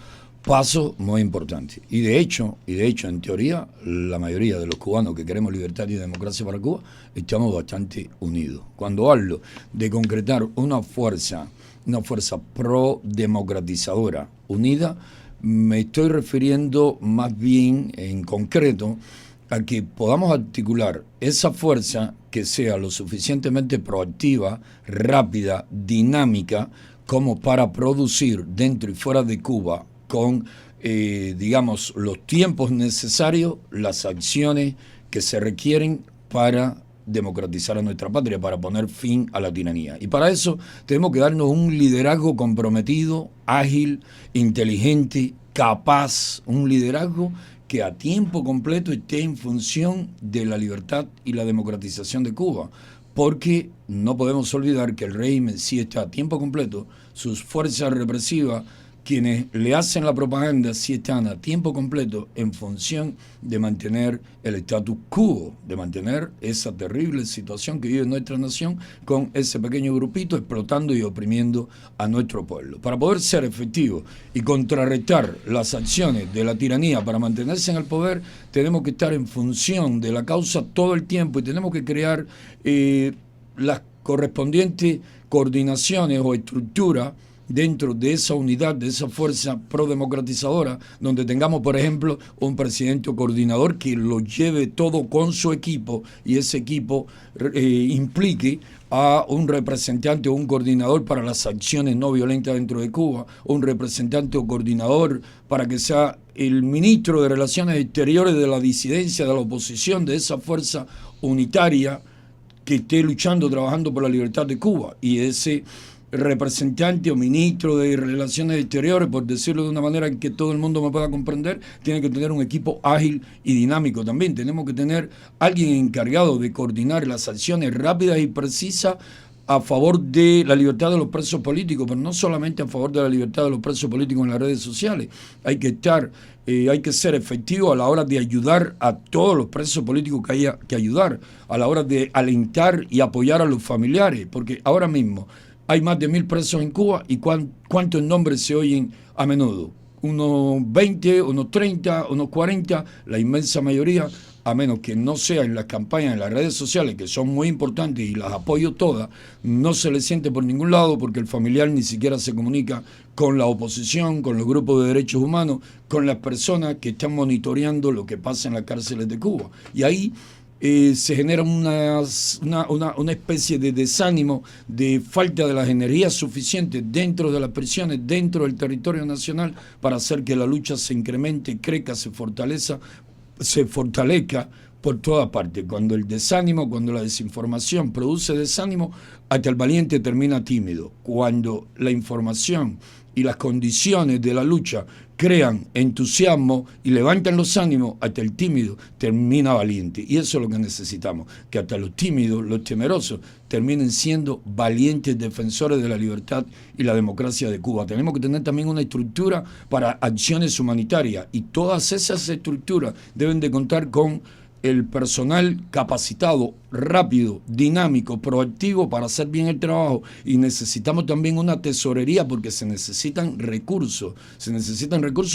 pasos muy importantes. Y de hecho, en teoría, la mayoría de los cubanos que queremos libertad y democracia para Cuba, estamos bastante unidos. Cuando hablo de concretar una fuerza pro-democratizadora unida, me estoy refiriendo más bien en concreto a que podamos articular esa fuerza que sea lo suficientemente proactiva, rápida, dinámica, como para producir dentro y fuera de Cuba con, digamos, los tiempos necesarios, las acciones que se requieren para democratizar a nuestra patria, para poner fin a la tiranía. Y para eso tenemos que darnos un liderazgo comprometido, ágil, inteligente, capaz, un liderazgo que a tiempo completo esté en función de la libertad y la democratización de Cuba, porque no podemos olvidar que el régimen sí está a tiempo completo, sus fuerzas represivas, quienes le hacen la propaganda, sí están a tiempo completo en función de mantener el status quo, de mantener esa terrible situación que vive nuestra nación con ese pequeño grupito explotando y oprimiendo a nuestro pueblo. Para poder ser efectivos y contrarrestar las acciones de la tiranía para mantenerse en el poder, tenemos que estar en función de la causa todo el tiempo y tenemos que crear las correspondientes coordinaciones o estructuras dentro de esa unidad, de esa fuerza pro-democratizadora, donde tengamos, por ejemplo, un presidente o coordinador que lo lleve todo con su equipo y ese equipo implique a un representante o un coordinador para las acciones no violentas dentro de Cuba, o un representante o coordinador para que sea el ministro de Relaciones Exteriores de la disidencia, de la oposición, de esa fuerza unitaria que esté luchando, trabajando por la libertad de Cuba, y ese representante o ministro de Relaciones Exteriores, por decirlo de una manera en que todo el mundo me pueda comprender, tiene que tener un equipo ágil y dinámico también. Tenemos que tener alguien encargado de coordinar las acciones rápidas y precisas a favor de la libertad de los presos políticos, pero no solamente a favor de la libertad de los presos políticos en las redes sociales. Hay que ser efectivo a la hora de ayudar a todos los presos políticos que haya que ayudar, a la hora de alentar y apoyar a los familiares, porque ahora mismo hay más de 1.000 presos en Cuba y ¿cuántos nombres se oyen a menudo? Unos 20, unos 30, unos 40, la inmensa mayoría, a menos que no sea en las campañas, en las redes sociales, que son muy importantes y las apoyo todas, no se le siente por ningún lado porque el familiar ni siquiera se comunica con la oposición, con los grupos de derechos humanos, con las personas que están monitoreando lo que pasa en las cárceles de Cuba. Y ahí se genera una especie de desánimo, de falta de las energías suficientes dentro de las prisiones, dentro del territorio nacional, para hacer que la lucha se incremente, crezca, se fortalezca por toda parte. Cuando el desánimo, cuando la desinformación produce desánimo, hasta el valiente termina tímido. Cuando la información y las condiciones de la lucha crean entusiasmo y levantan los ánimos, hasta el tímido termina valiente. Y eso es lo que necesitamos, que hasta los tímidos, los temerosos, terminen siendo valientes defensores de la libertad y la democracia de Cuba. Tenemos que tener también una estructura para acciones humanitarias, y todas esas estructuras deben de contar con el personal capacitado, rápido, dinámico, proactivo para hacer bien el trabajo. Y necesitamos también una tesorería, porque se necesitan recursos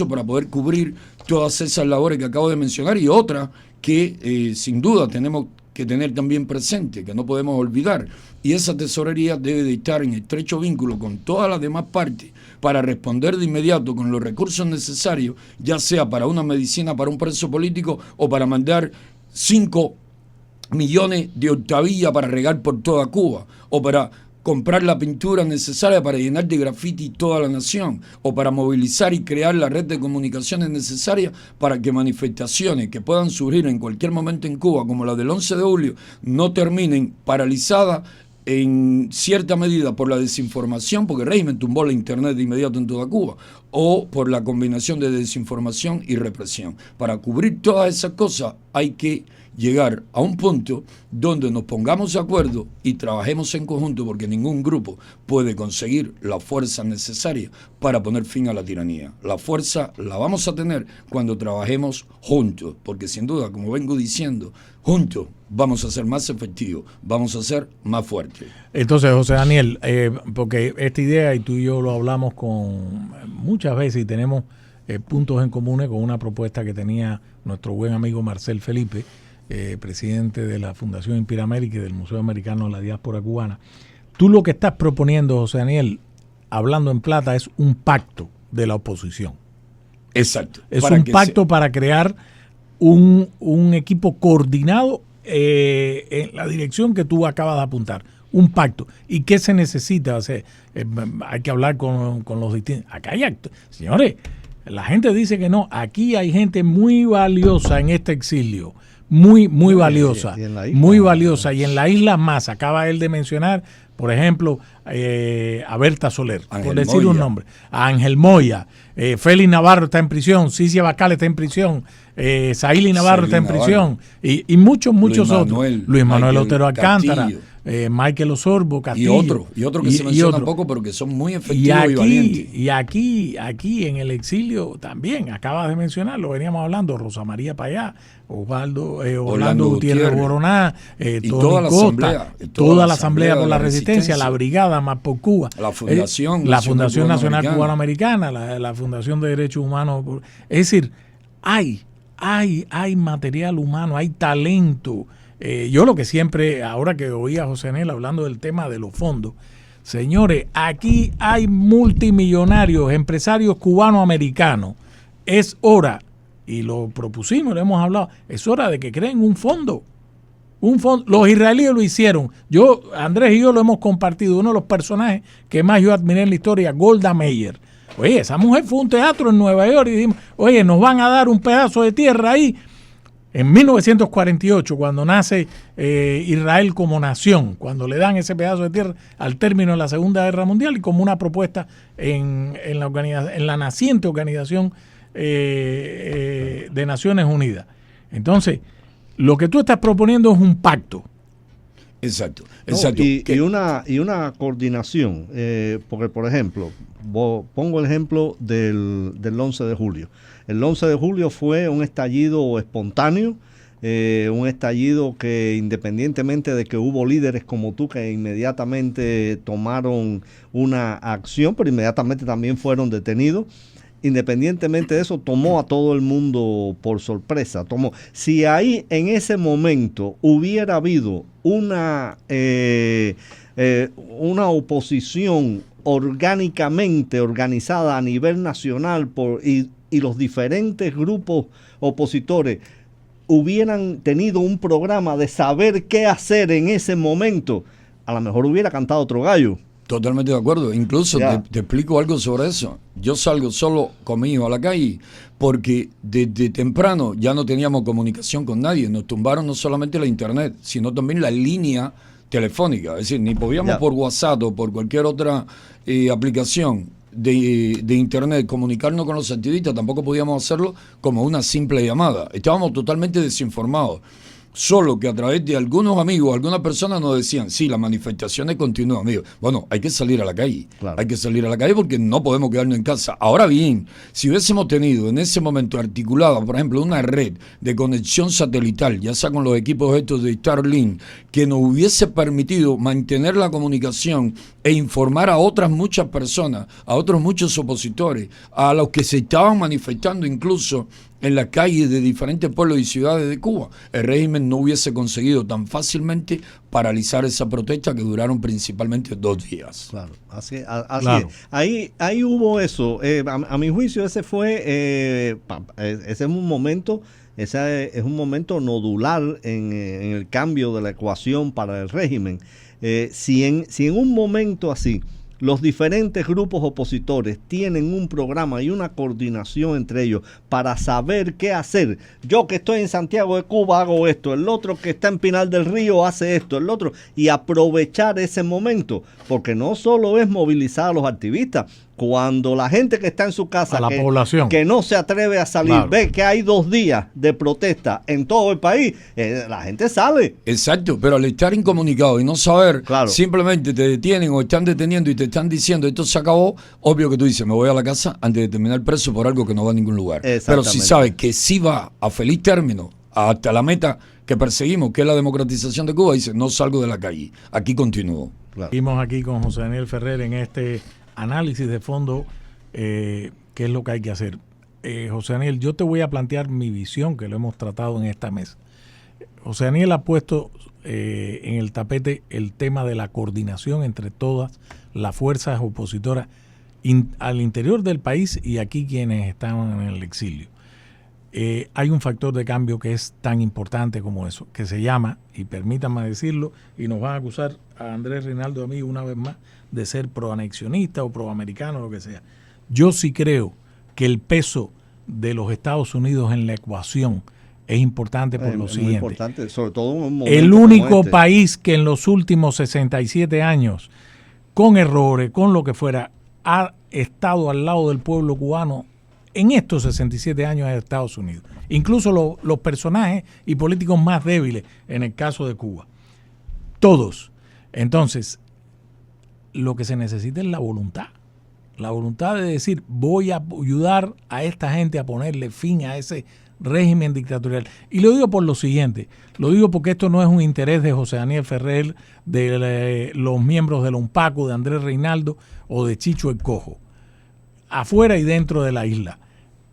para poder cubrir todas esas labores que acabo de mencionar, y otras que sin duda tenemos que tener también presente, que no podemos olvidar. Y esa tesorería debe de estar en estrecho vínculo con todas las demás partes para responder de inmediato con los recursos necesarios, ya sea para una medicina para un preso político o para mandar 5 millones de octavillas para regar por toda Cuba, o para comprar la pintura necesaria para llenar de grafiti toda la nación, o para movilizar y crear la red de comunicaciones necesaria para que manifestaciones que puedan surgir en cualquier momento en Cuba, como la del 11 de julio, no terminen paralizadas en cierta medida por la desinformación, porque el régimen tumbó la internet de inmediato en toda Cuba, o por la combinación de desinformación y represión. Para cubrir todas esas cosas hay que llegar a un punto donde nos pongamos de acuerdo y trabajemos en conjunto, porque ningún grupo puede conseguir la fuerza necesaria para poner fin a la tiranía. La fuerza la vamos a tener cuando trabajemos juntos, porque sin duda, como vengo diciendo, juntos vamos a ser más efectivos, vamos a ser más fuertes. Entonces, José Daniel, porque esta idea, y tú y yo lo hablamos con muchas veces y tenemos puntos en común con una propuesta que tenía nuestro buen amigo Marcel Felipe, presidente de la Fundación Impiramérica y del Museo Americano de la Diáspora Cubana. Tú lo que estás proponiendo, José Daniel, hablando en plata, es un pacto de la oposición. Exacto. Es un pacto para crear un equipo coordinado en la dirección que tú acabas de apuntar. Un pacto. ¿Y qué se necesita? O sea, hay que hablar con los distintos. Acá hay actos. Señores, la gente dice que no. Aquí hay gente muy valiosa en este exilio. Muy valiosa. Muy valiosa. Y en la isla más. Acaba él de mencionar, por ejemplo, a Berta Soler, Ángel por decir Moya. Un nombre. A Ángel Moya. Félix Navarro está en prisión. Cicia Bacal está en prisión. Saíli Navarro está en prisión. Y muchos otros. Luis Manuel Otero Alcántara. Michael Osorbo, Castillo. Y otro que se menciona poco, pero que son muy efectivos y valientes. Y aquí en el exilio también, acabas de mencionar, lo veníamos hablando, Rosa María Payá, Orlando Gutiérrez Boroná, toda la Costa, toda la Asamblea por la Resistencia, la Brigada Más por Cuba, la Fundación Nacional Cubano-Americana, la Fundación de Derechos Humanos. Es decir, hay material humano, hay talento. Yo lo que siempre, ahora que oí a José Daniel hablando del tema de los fondos, señores, aquí hay multimillonarios, empresarios cubano-americanos. Es hora, y lo propusimos, lo hemos hablado, es hora de que creen un fondo. Los israelíes lo hicieron. Andrés y yo lo hemos compartido. Uno de los personajes que más yo admiré en la historia, Golda Meir. Oye, esa mujer fue a un teatro en Nueva York y dijimos, oye, nos van a dar un pedazo de tierra ahí. En 1948, cuando nace Israel como nación, cuando le dan ese pedazo de tierra al término de la Segunda Guerra Mundial y como una propuesta en la naciente Organización de Naciones Unidas. Entonces, lo que tú estás proponiendo es un pacto. Exacto. Y una coordinación, porque por ejemplo, pongo el ejemplo del 11 de julio. El 11 de julio fue un estallido espontáneo, un estallido que independientemente de que hubo líderes como tú que inmediatamente tomaron una acción, pero inmediatamente también fueron detenidos. Independientemente de eso, tomó a todo el mundo por sorpresa. Si ahí en ese momento hubiera habido una oposición orgánicamente organizada a nivel nacional y los diferentes grupos opositores hubieran tenido un programa de saber qué hacer en ese momento, a lo mejor hubiera cantado otro gallo. Totalmente de acuerdo. Incluso te explico algo sobre eso. Yo salgo solo con mi hijo a la calle porque desde temprano ya no teníamos comunicación con nadie. Nos tumbaron no solamente la internet, sino también la línea telefónica. Es decir, ni podíamos por WhatsApp o por cualquier otra aplicación de internet comunicarnos con los activistas. Tampoco podíamos hacerlo como una simple llamada. Estábamos totalmente desinformados. Solo que a través de algunos amigos, algunas personas nos decían, sí, las manifestaciones continúan, amigos. Bueno, hay que salir a la calle. Claro. Hay que salir a la calle porque no podemos quedarnos en casa. Ahora bien, si hubiésemos tenido en ese momento articulada, por ejemplo, una red de conexión satelital, ya sea con los equipos estos de Starlink, que nos hubiese permitido mantener la comunicación e informar a otras muchas personas, a otros muchos opositores, a los que se estaban manifestando incluso en las calles de diferentes pueblos y ciudades de Cuba, el régimen no hubiese conseguido tan fácilmente paralizar esa protesta que duraron principalmente 2 días. Claro, así claro. Es. Ahí hubo eso. A mi juicio ese fue, ese es un momento nodular en el cambio de la ecuación para el régimen. Si en un momento así los diferentes grupos opositores tienen un programa y una coordinación entre ellos para saber qué hacer. Yo que estoy en Santiago de Cuba hago esto, el otro que está en Pinar del Río hace esto, el otro, y aprovechar ese momento, porque no solo es movilizar a los activistas. Cuando la gente que está en su casa, a la población, que no se atreve a salir, claro, ve que hay 2 días de protesta en todo el país, la gente sale. Exacto, pero al estar incomunicado y no saber, claro, simplemente te detienen o están deteniendo y te están diciendo esto se acabó, obvio que tú dices, me voy a la casa antes de terminar preso por algo que no va a ningún lugar. Pero si sabes que sí va a feliz término hasta la meta que perseguimos, que es la democratización de Cuba, dice, no salgo de la calle, aquí continúo. Claro. Seguimos aquí con José Daniel Ferrer en este análisis de fondo, qué es lo que hay que hacer. José Daniel, yo te voy a plantear mi visión, que lo hemos tratado en esta mesa. José Daniel ha puesto en el tapete el tema de la coordinación entre todas las fuerzas opositoras al interior del país y aquí quienes están en el exilio. Hay un factor de cambio que es tan importante como eso, que se llama, y permítanme decirlo, y nos van a acusar a Andrés Reinaldo, a mí una vez más, de ser proanexionista o proamericano, lo que sea. Yo sí creo que el peso de los Estados Unidos en la ecuación es importante por lo siguiente. Importante, sobre todo en un momento el único país que en los últimos 67 años, con errores, con lo que fuera, ha estado al lado del pueblo cubano en estos 67 años es Estados Unidos. Incluso los personajes y políticos más débiles en el caso de Cuba. Todos. Entonces, lo que se necesita es la voluntad. La voluntad de decir, voy a ayudar a esta gente a ponerle fin a ese régimen dictatorial. Y lo digo por lo siguiente, lo digo porque esto no es un interés de José Daniel Ferrer, de los miembros del ONPACO, de Andrés Reinaldo o de Chicho el Cojo. Afuera y dentro de la isla.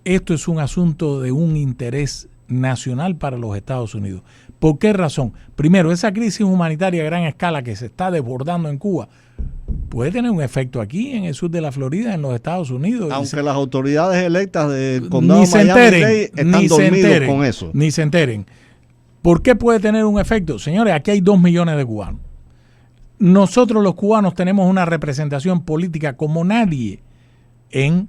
Esto es un asunto de un interés nacional para los Estados Unidos. ¿Por qué razón? Primero, esa crisis humanitaria a gran escala que se está desbordando en Cuba puede tener un efecto aquí en el sur de la Florida, en los Estados Unidos. Aunque las autoridades electas del condado de Miami-Dade están dormidos con eso. Ni se enteren. ¿Por qué puede tener un efecto? Señores, aquí hay 2 millones de cubanos. Nosotros los cubanos tenemos una representación política como nadie en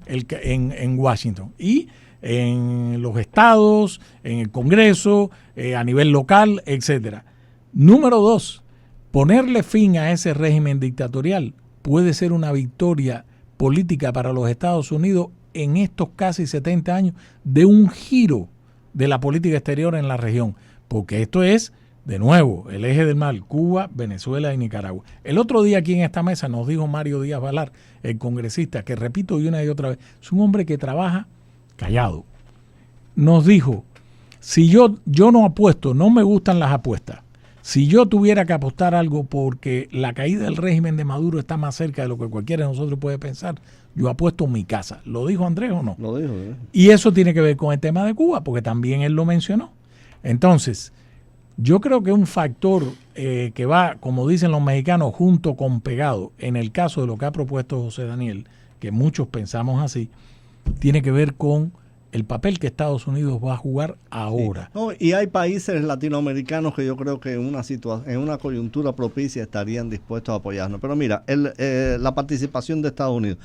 Washington y en los estados, en el Congreso, a nivel local, etcétera. Número 2, ponerle fin a ese régimen dictatorial puede ser una victoria política para los Estados Unidos en estos casi 70 años de un giro de la política exterior en la región, porque esto es, de nuevo, el eje del mal, Cuba, Venezuela y Nicaragua. El otro día aquí en esta mesa nos dijo Mario Díaz Balar, el congresista, que repito una y otra vez, es un hombre que trabaja callado. Nos dijo, si yo no apuesto, no me gustan las apuestas, si yo tuviera que apostar algo porque la caída del régimen de Maduro está más cerca de lo que cualquiera de nosotros puede pensar, yo apuesto mi casa. ¿Lo dijo Andrés o no? Lo dijo. Y eso tiene que ver con el tema de Cuba, porque también él lo mencionó. Entonces, yo creo que un factor que va, como dicen los mexicanos, junto con pegado, en el caso de lo que ha propuesto José Daniel, que muchos pensamos así, tiene que ver con el papel que Estados Unidos va a jugar ahora. Sí. No, y hay países latinoamericanos que yo creo que en una coyuntura propicia estarían dispuestos a apoyarnos. Pero mira, la participación de Estados Unidos.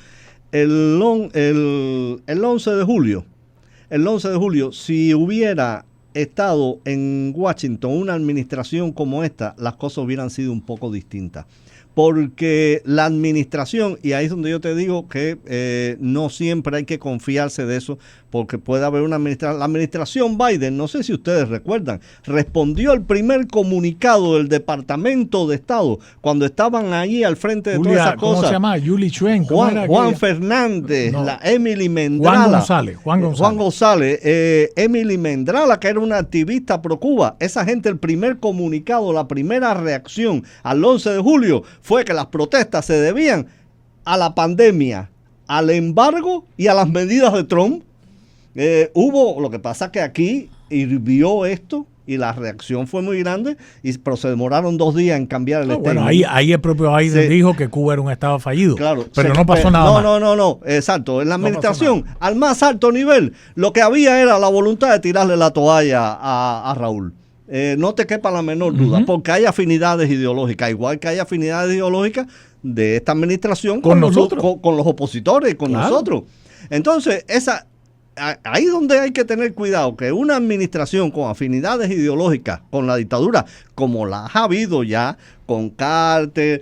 El 11 de julio, si hubiera estado en Washington una administración como esta, las cosas hubieran sido un poco distintas. Porque la administración, y ahí es donde yo te digo que no siempre hay que confiarse de eso, porque puede haber una administración. La administración Biden, no sé si ustedes recuerdan, respondió al primer comunicado del Departamento de Estado cuando estaban ahí al frente de todas esas cosas. ¿Cómo se llama? Julie Chuen. Juan Fernández, no. La Emily Mendrala. Juan González. Emily Mendrala, que era una activista pro Cuba. Esa gente, el primer comunicado, la primera reacción al 11 de julio fue que las protestas se debían a la pandemia, al embargo y a las medidas de Trump. Lo que pasa que aquí hirvió esto y la reacción fue muy grande, pero se demoraron 2 días en cambiar el Bueno, ahí el propio Biden dijo que Cuba era un estado fallido, claro, pero no pasó nada más. No, exacto. En la administración, al más alto nivel, lo que había era la voluntad de tirarle la toalla a Raúl. no te quepa la menor duda, porque hay afinidades ideológicas, igual que hay afinidades ideológicas de esta administración con nosotros, con los opositores, con nosotros. Entonces, ahí es donde hay que tener cuidado, que una administración con afinidades ideológicas con la dictadura, como las ha habido ya con Carter,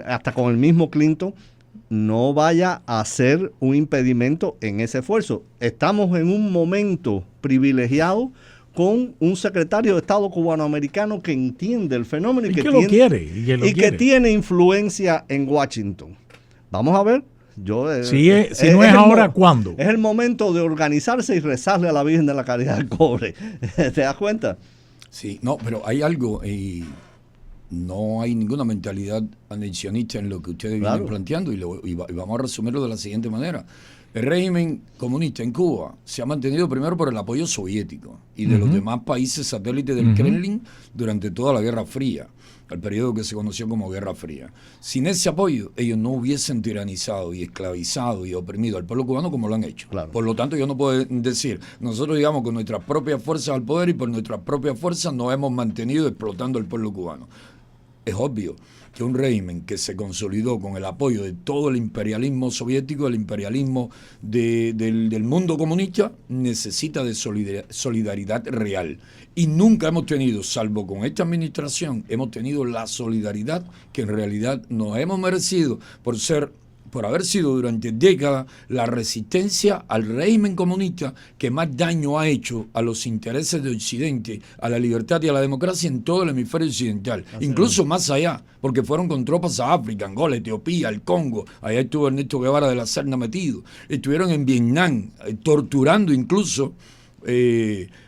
hasta con el mismo Clinton, no vaya a ser un impedimento en ese esfuerzo. Estamos en un momento privilegiado con un secretario de Estado cubanoamericano que entiende el fenómeno y que tiene influencia en Washington. Vamos a ver. Si no es ahora, ¿cuándo? Es el momento de organizarse y rezarle a la Virgen de la Caridad del Cobre. ¿Te das cuenta? Sí, no, pero hay algo, no hay ninguna mentalidad anexionista en lo que ustedes vienen planteando y vamos a resumirlo de la siguiente manera. El régimen comunista en Cuba se ha mantenido primero por el apoyo soviético y de los demás países satélites del Kremlin durante toda la Guerra Fría, el periodo que se conoció como Guerra Fría. Sin ese apoyo, ellos no hubiesen tiranizado y esclavizado y oprimido al pueblo cubano como lo han hecho. Claro. Por lo tanto, yo no puedo decir, nosotros llegamos con nuestras propias fuerzas al poder y por nuestras propias fuerzas nos hemos mantenido explotando al pueblo cubano. Es obvio que un régimen que se consolidó con el apoyo de todo el imperialismo soviético, el imperialismo del mundo comunista, necesita de solidaridad real. Y nunca hemos tenido, salvo con esta administración, hemos tenido la solidaridad que en realidad nos hemos merecido por haber sido durante décadas la resistencia al régimen comunista que más daño ha hecho a los intereses de Occidente, a la libertad y a la democracia en todo el hemisferio occidental, incluso más allá, porque fueron con tropas a África, Angola, Etiopía, el Congo, allá estuvo Ernesto Guevara de la Serna metido, estuvieron en Vietnam, torturando incluso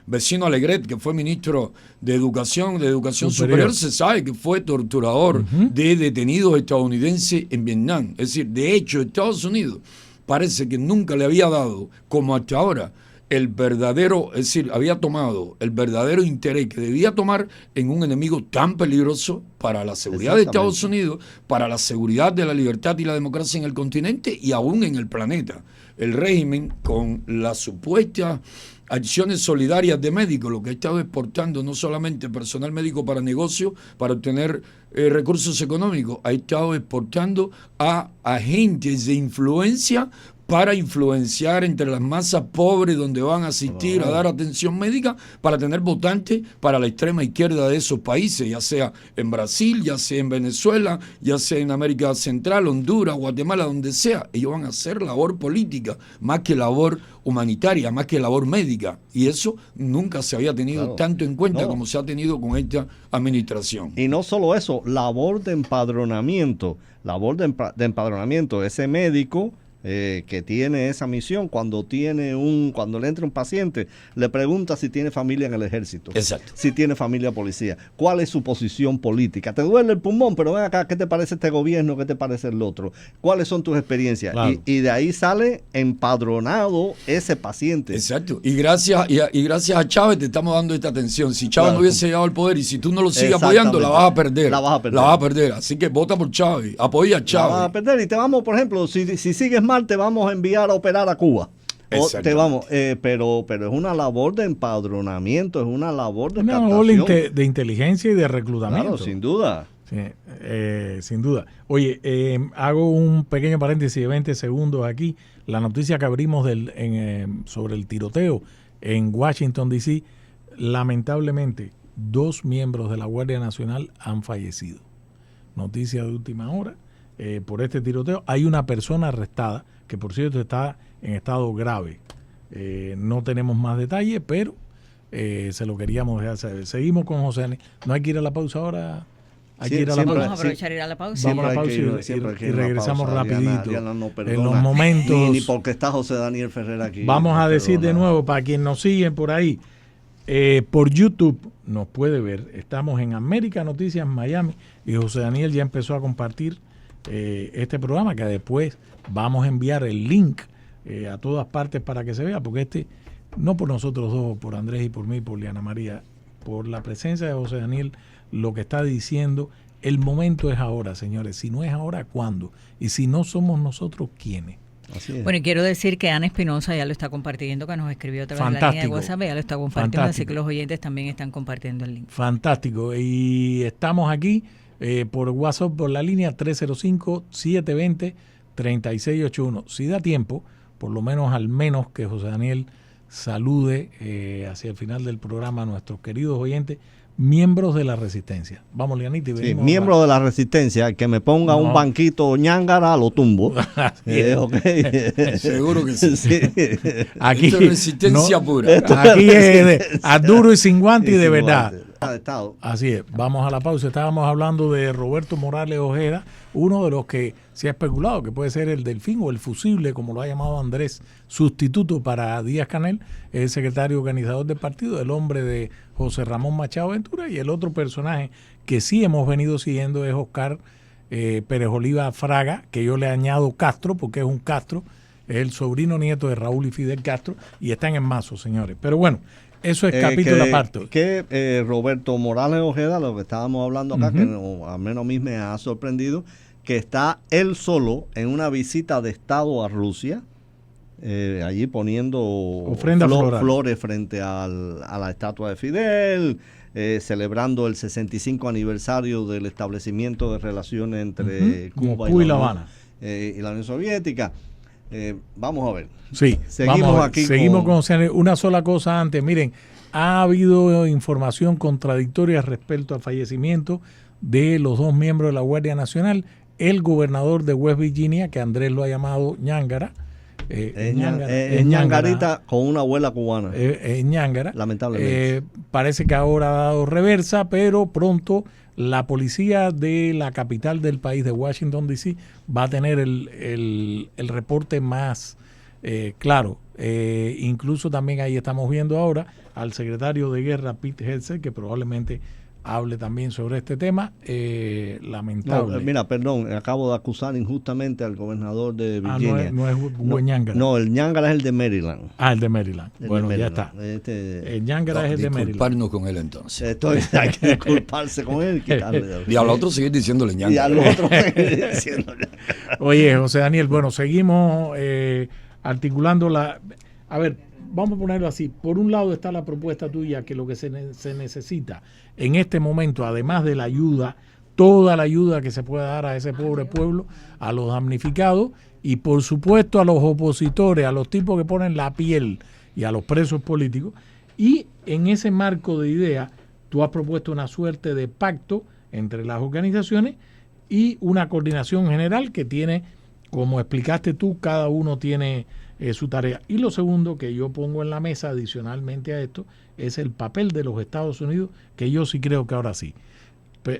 Vecino Alegret, que fue ministro de Educación Superior, se sabe que fue torturador de detenidos estadounidenses en Vietnam. Es decir, de hecho, Estados Unidos parece que nunca le había dado, como hasta ahora, el verdadero, es decir, había tomado el verdadero interés que debía tomar en un enemigo tan peligroso para la seguridad de Estados Unidos, para la seguridad de la libertad y la democracia en el continente y aún en el planeta. El régimen, con la supuesta acciones solidarias de médicos, lo que ha estado exportando no solamente personal médico para negocios, para obtener recursos económicos, ha estado exportando a agentes de influencia para influenciar entre las masas pobres donde van a asistir a dar atención médica para tener votantes para la extrema izquierda de esos países, ya sea en Brasil, ya sea en Venezuela, ya sea en América Central, Honduras, Guatemala, donde sea. Ellos van a hacer labor política más que labor humanitaria, más que labor médica, y eso nunca se había tenido tanto en cuenta como se ha tenido con esta administración. Y no solo eso, labor de empadronamiento, ese médico que tiene esa misión, cuando le entra un paciente, le pregunta si tiene familia en el ejército. Exacto. Si tiene familia policía, cuál es su posición política. Te duele el pulmón, pero ven acá, ¿qué te parece este gobierno? ¿Qué te parece el otro? ¿Cuáles son tus experiencias? Claro. Y de ahí sale empadronado ese paciente. Exacto. Y gracias a Chávez te estamos dando esta atención. Si Chávez no hubiese llegado al poder y si tú no lo sigues apoyando, la vas a perder. La vas a perder. Así que vota por Chávez, apoya a Chávez. La vas a perder y te vamos, por ejemplo, si sigues mal, te vamos a enviar a operar a Cuba. Pero es una labor de empadronamiento, es una labor de captación. De inteligencia y de reclutamiento. Claro, sin duda. Sí, sin duda. Oye, hago un pequeño paréntesis de 20 segundos aquí. La noticia que abrimos sobre el tiroteo en Washington, D.C., lamentablemente 2 miembros de la Guardia Nacional han fallecido. Noticia de última hora. Por este tiroteo hay una persona arrestada que por cierto está en estado grave. No tenemos más detalles, pero se lo queríamos dejar saber. Seguimos con José Daniel. No hay que ir a la pausa ahora. Vamos a aprovechar ir a la pausa. Vamos a la pausa y regresamos rapidito. Diana no en los momentos. Ni porque está José Daniel Ferrer aquí. Vamos a decir de nuevo, para quien nos siguen por ahí, por YouTube nos puede ver. Estamos en América Noticias Miami y José Daniel ya empezó a compartir este programa, que después vamos a enviar el link a todas partes para que se vea, porque no por nosotros dos, por Andrés y por mí, por Liana María, por la presencia de José Daniel, lo que está diciendo, el momento es ahora, señores. Si no es ahora, ¿cuándo? Y si no somos nosotros, ¿quiénes? Así es. Bueno, y quiero decir que Ana Espinosa ya lo está compartiendo, que nos escribió a través de la línea de WhatsApp, ya lo está compartiendo, así que los oyentes también están compartiendo el link. Fantástico. Y estamos aquí por WhatsApp, por la línea 305-720-3681. Si da tiempo, por lo menos al menos que José Daniel salude hacia el final del programa a nuestros queridos oyentes, miembros de la Resistencia. Vamos, Lianita, y venimos. Sí, miembros de la Resistencia, que me ponga un banquito ñángara, lo tumbo. Okay. Seguro que sí. Sí. Aquí esto es resistencia pura. Aquí es a duro y sin guante y de verdad. Estado. Así es. Vamos a la pausa. Estábamos hablando de Roberto Morales Ojeda, uno de los que se ha especulado que puede ser el delfín o el fusible, como lo ha llamado Andrés, sustituto para Díaz-Canel, el secretario organizador del partido, el hombre de José Ramón Machado Ventura, y el otro personaje que sí hemos venido siguiendo es Oscar Pérez Oliva Fraga, que yo le añado Castro, porque es un Castro, es el sobrino nieto de Raúl y Fidel Castro, y están en mazo, señores. Pero bueno, eso es capítulo aparte. Roberto Morales Ojeda, lo que estábamos hablando acá, que al menos a mí me ha sorprendido, que está él solo en una visita de Estado a Rusia, allí poniendo flores frente a la estatua de Fidel, celebrando el 65 aniversario del establecimiento de relaciones entre Cuba y La Habana y la Unión Soviética. Vamos a ver. Sí, seguimos con una sola cosa antes. Miren, ha habido información contradictoria respecto al fallecimiento de los dos miembros de la Guardia Nacional. El gobernador de West Virginia, que Andrés lo ha llamado ñángara. Ñangarita con una abuela cubana. Ñángara. Lamentablemente. Parece que ahora ha dado reversa, pero pronto la policía de la capital del país, de Washington, D.C., va a tener el reporte más claro. Incluso también ahí estamos viendo ahora al secretario de Guerra, Pete Hegseth, que probablemente hable también sobre este tema. Lamentable. Mira, perdón, acabo de acusar injustamente al gobernador de Virginia. No es Ñángara. No, el Ñángara es el de Maryland. El de Maryland. Bueno, ya está. El Ñángara es el de Maryland. Disculparnos con él entonces. Hay que disculparse con él. Y al otro seguir diciéndole Ñángara. Y al otro seguir diciéndole. Oye, José Daniel, bueno, seguimos articulando la... A ver, vamos a ponerlo así. Por un lado está la propuesta tuya, que lo que se necesita en este momento, además de la ayuda, toda la ayuda que se pueda dar a ese pobre pueblo, a los damnificados y por supuesto a los opositores, a los tipos que ponen la piel y a los presos políticos. Y en ese marco de idea, tú has propuesto una suerte de pacto entre las organizaciones y una coordinación general que tiene, como explicaste tú, cada uno tiene su tarea. Y lo segundo que yo pongo en la mesa adicionalmente a esto es el papel de los Estados Unidos, que yo sí creo que ahora sí.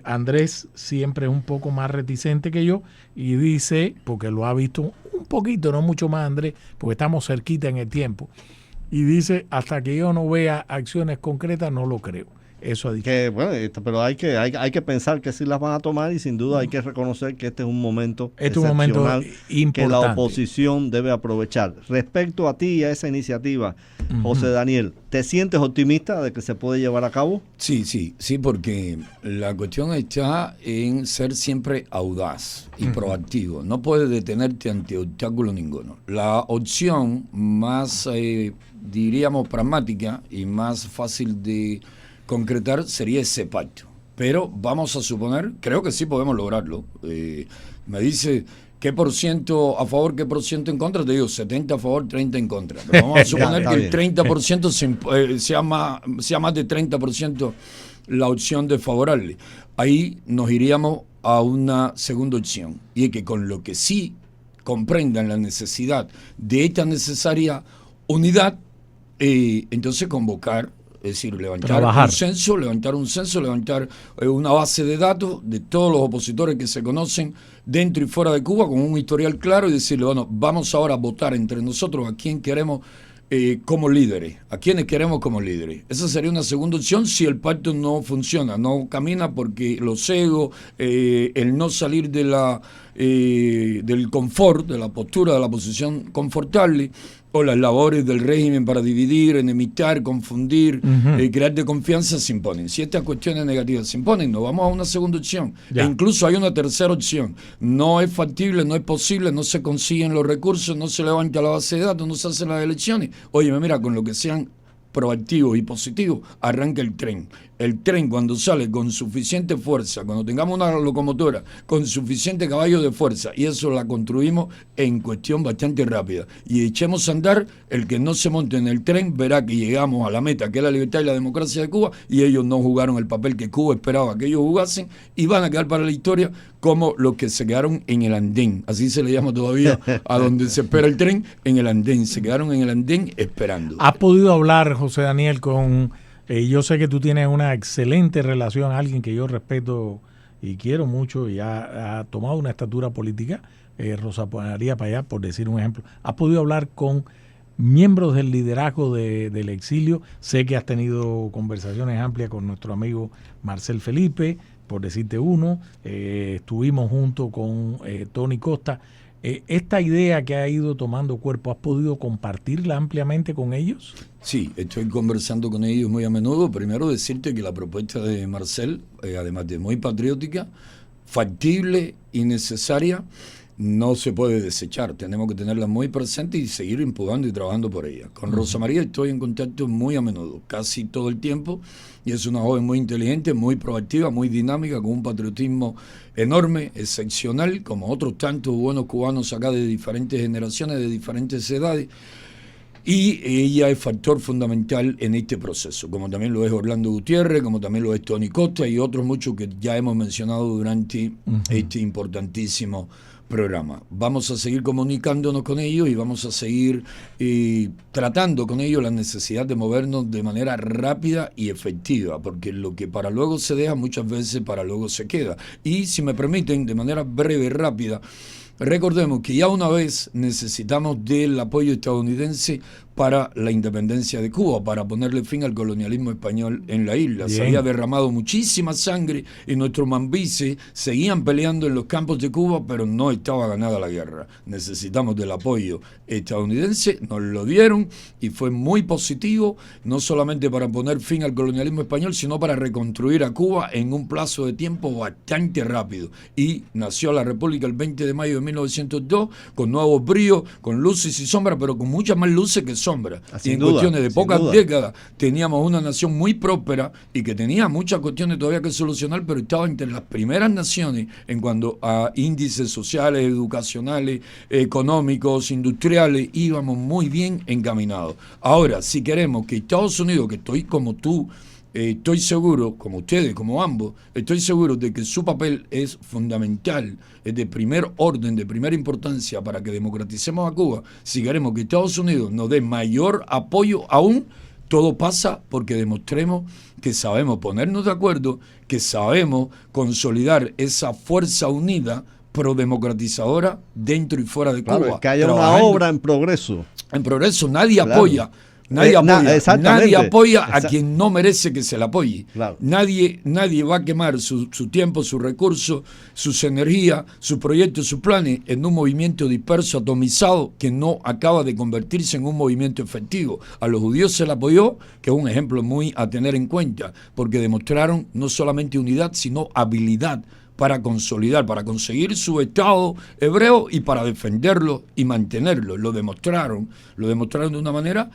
Andrés siempre es un poco más reticente que yo y dice, porque lo ha visto un poquito, no mucho más Andrés, porque estamos cerquita en el tiempo, y dice, hasta que yo no vea acciones concretas no lo creo. Eso ha dicho. Pero hay que pensar que sí las van a tomar y sin duda hay que reconocer que este es un momento excepcional que la oposición debe aprovechar. Respecto a ti y a esa iniciativa, José Daniel, ¿te sientes optimista de que se puede llevar a cabo? Sí, porque la cuestión está en ser siempre audaz y proactivo. No puedes detenerte ante obstáculo ninguno. La opción más, diríamos, pragmática y más fácil de concretar sería ese pacto, pero vamos a suponer, creo que sí podemos lograrlo. Me dice qué por ciento a favor, qué por ciento en contra, te digo 70 a favor, 30 en contra, pero vamos a suponer que el 30% sea más de 30% la opción desfavorable. Ahí nos iríamos a una segunda opción, y es que con lo que sí comprendan la necesidad de esta necesaria unidad, entonces convocar, es decir, levantar un censo, levantar una base de datos de todos los opositores que se conocen dentro y fuera de Cuba con un historial claro y decirle, bueno, vamos ahora a votar entre nosotros a quién queremos como líderes, a quienes queremos como líderes. Esa sería una segunda opción si el pacto no funciona, no camina porque los egos, el no salir de del confort, de la postura, de la posición confortable, o las labores del régimen para dividir, enemistar, confundir, crear desconfianza se imponen. Si estas cuestiones negativas se imponen, nos vamos a una segunda opción. E incluso hay una tercera opción. No es factible, no es posible, no se consiguen los recursos, no se levanta la base de datos, no se hacen las elecciones. Oye, mira, con lo que sean proactivos y positivos, arranca el tren. El tren, cuando sale con suficiente fuerza, cuando tengamos una locomotora con suficiente caballo de fuerza, y eso la construimos en cuestión bastante rápida, y echemos a andar, el que no se monte en el tren verá que llegamos a la meta, que es la libertad y la democracia de Cuba, y ellos no jugaron el papel que Cuba esperaba que ellos jugasen, y van a quedar para la historia como los que se quedaron en el andén, así se le llama todavía a donde se espera el tren, en el andén, se quedaron en el andén esperando. ¿Has podido hablar, José Daniel, con... yo sé que tú tienes una excelente relación, alguien que yo respeto y quiero mucho y ha tomado una estatura política, Rosa María Payá, por decir un ejemplo. ¿Has podido hablar con miembros del liderazgo del exilio? Sé que has tenido conversaciones amplias con nuestro amigo Marcel Felipe, por decirte uno. Estuvimos junto con Tony Costa. ¿Esta idea que ha ido tomando cuerpo, has podido compartirla ampliamente con ellos? Sí, estoy conversando con ellos muy a menudo. Primero decirte que la propuesta de Marcel, además de muy patriótica, factible y necesaria, no se puede desechar. Tenemos que tenerla muy presente y seguir empujando y trabajando por ella. Con Rosa María estoy en contacto muy a menudo, casi todo el tiempo, y es una joven muy inteligente, muy proactiva, muy dinámica, con un patriotismo enorme, excepcional, como otros tantos buenos cubanos acá de diferentes generaciones, de diferentes edades. Y ella es factor fundamental en este proceso, como también lo es Orlando Gutiérrez, como también lo es Tony Costa y otros muchos que ya hemos mencionado durante este importantísimo programa. Vamos a seguir comunicándonos con ellos y vamos a seguir tratando con ellos la necesidad de movernos de manera rápida y efectiva, porque lo que para luego se deja muchas veces para luego se queda. Y si me permiten, de manera breve y rápida, recordemos que ya una vez necesitamos del apoyo estadounidense para la independencia de Cuba, para ponerle fin al colonialismo español en la isla. Bien. Se había derramado muchísima sangre y nuestros mambises seguían peleando en los campos de Cuba, pero no estaba ganada la guerra. Necesitamos del apoyo estadounidense, nos lo dieron y fue muy positivo, no solamente para poner fin al colonialismo español, sino para reconstruir a Cuba en un plazo de tiempo bastante rápido. Y nació la República el 20 de mayo de 1902, con nuevos bríos, con luces y sombras, pero con muchas más luces que sombra. Y en cuestiones de pocas décadas teníamos una nación muy próspera y que tenía muchas cuestiones todavía que solucionar, pero estaba entre las primeras naciones en cuanto a índices sociales, educacionales, económicos, industriales, íbamos muy bien encaminados. Ahora, si queremos que Estados Unidos, que estoy como tú, estoy seguro, como ustedes, como ambos, estoy seguro de que su papel es fundamental, es de primer orden, de primera importancia para que democraticemos a Cuba. Si queremos que Estados Unidos nos dé mayor apoyo aún, todo pasa porque demostremos que sabemos ponernos de acuerdo, que sabemos consolidar esa fuerza unida pro-democratizadora dentro y fuera de Cuba. Claro, que haya una obra en progreso. En progreso, nadie apoya. Nadie apoya a quien no merece que se le apoye. Claro. Nadie va a quemar su tiempo, sus recursos, sus energías, sus proyectos, sus planes en un movimiento disperso, atomizado, que no acaba de convertirse en un movimiento efectivo. A los judíos se le apoyó, que es un ejemplo muy a tener en cuenta, porque demostraron no solamente unidad, sino habilidad para consolidar, para conseguir su Estado hebreo y para defenderlo y mantenerlo. Lo demostraron de una manera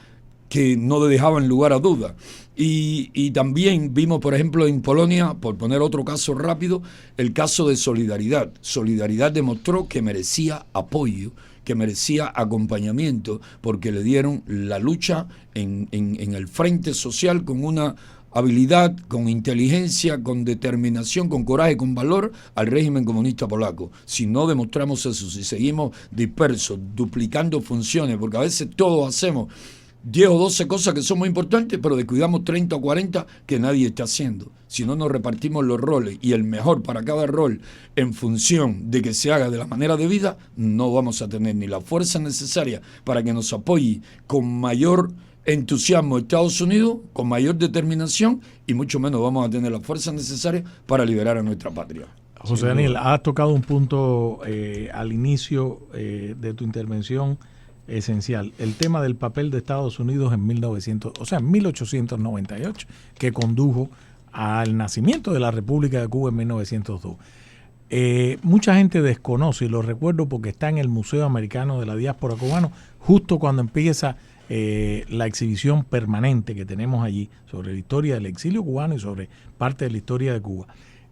que no dejaban lugar a duda. Y también vimos, por ejemplo, en Polonia, por poner otro caso rápido, el caso de Solidaridad. Solidaridad demostró que merecía apoyo, que merecía acompañamiento, porque le dieron la lucha en el frente social con una habilidad, con inteligencia, con determinación, con coraje, con valor al régimen comunista polaco. Si no demostramos eso, si seguimos dispersos, duplicando funciones, porque a veces todos hacemos 10 o 12 cosas que son muy importantes, pero descuidamos 30 o 40 que nadie está haciendo. Si no nos repartimos los roles y el mejor para cada rol en función de que se haga de la manera debida, no vamos a tener ni la fuerza necesaria para que nos apoye con mayor entusiasmo Estados Unidos, con mayor determinación, y mucho menos vamos a tener la fuerza necesaria para liberar a nuestra patria. José Daniel, has tocado un punto al inicio de tu intervención esencial, el tema del papel de Estados Unidos en 1898, que condujo al nacimiento de la República de Cuba en 1902. Mucha gente desconoce, y lo recuerdo porque está en el Museo Americano de la Diáspora Cubana, justo cuando empieza la exhibición permanente que tenemos allí sobre la historia del exilio cubano y sobre parte de la historia de Cuba.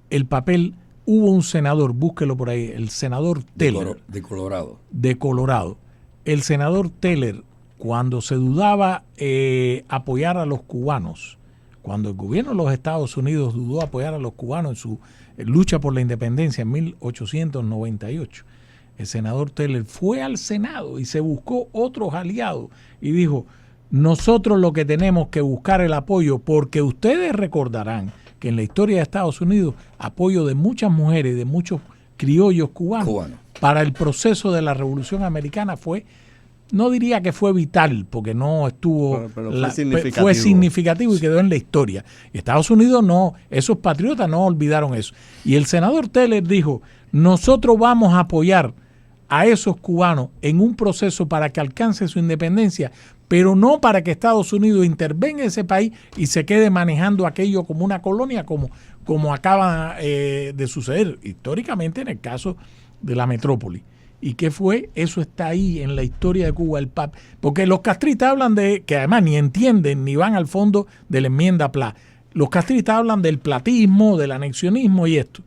El papel, hubo un senador, búsquelo por ahí, el senador Teller. De Colorado. De Colorado. El senador Teller, cuando se dudaba apoyar a los cubanos, cuando el gobierno de los Estados Unidos dudó apoyar a los cubanos en su lucha por la independencia en 1898, el senador Teller fue al Senado y se buscó otros aliados y dijo, nosotros lo que tenemos que buscar el apoyo, porque ustedes recordarán que en la historia de Estados Unidos, apoyo de muchas mujeres, de muchos criollos cubanos. Para el proceso de la Revolución Americana fue, no diría que fue vital, porque no estuvo, pero fue significativo y quedó en la historia. Y Estados Unidos no, esos patriotas no olvidaron eso. Y el senador Teller dijo, nosotros vamos a apoyar a esos cubanos en un proceso para que alcance su independencia, pero no para que Estados Unidos intervenga en ese país y se quede manejando aquello como una colonia, como acaba de suceder históricamente en el caso de la metrópoli. ¿Y qué fue? Eso está ahí en la historia de Cuba, el PAP. Porque los castristas hablan de, que además ni entienden ni van al fondo de la enmienda Pla. Los castristas hablan del platismo, del anexionismo y esto.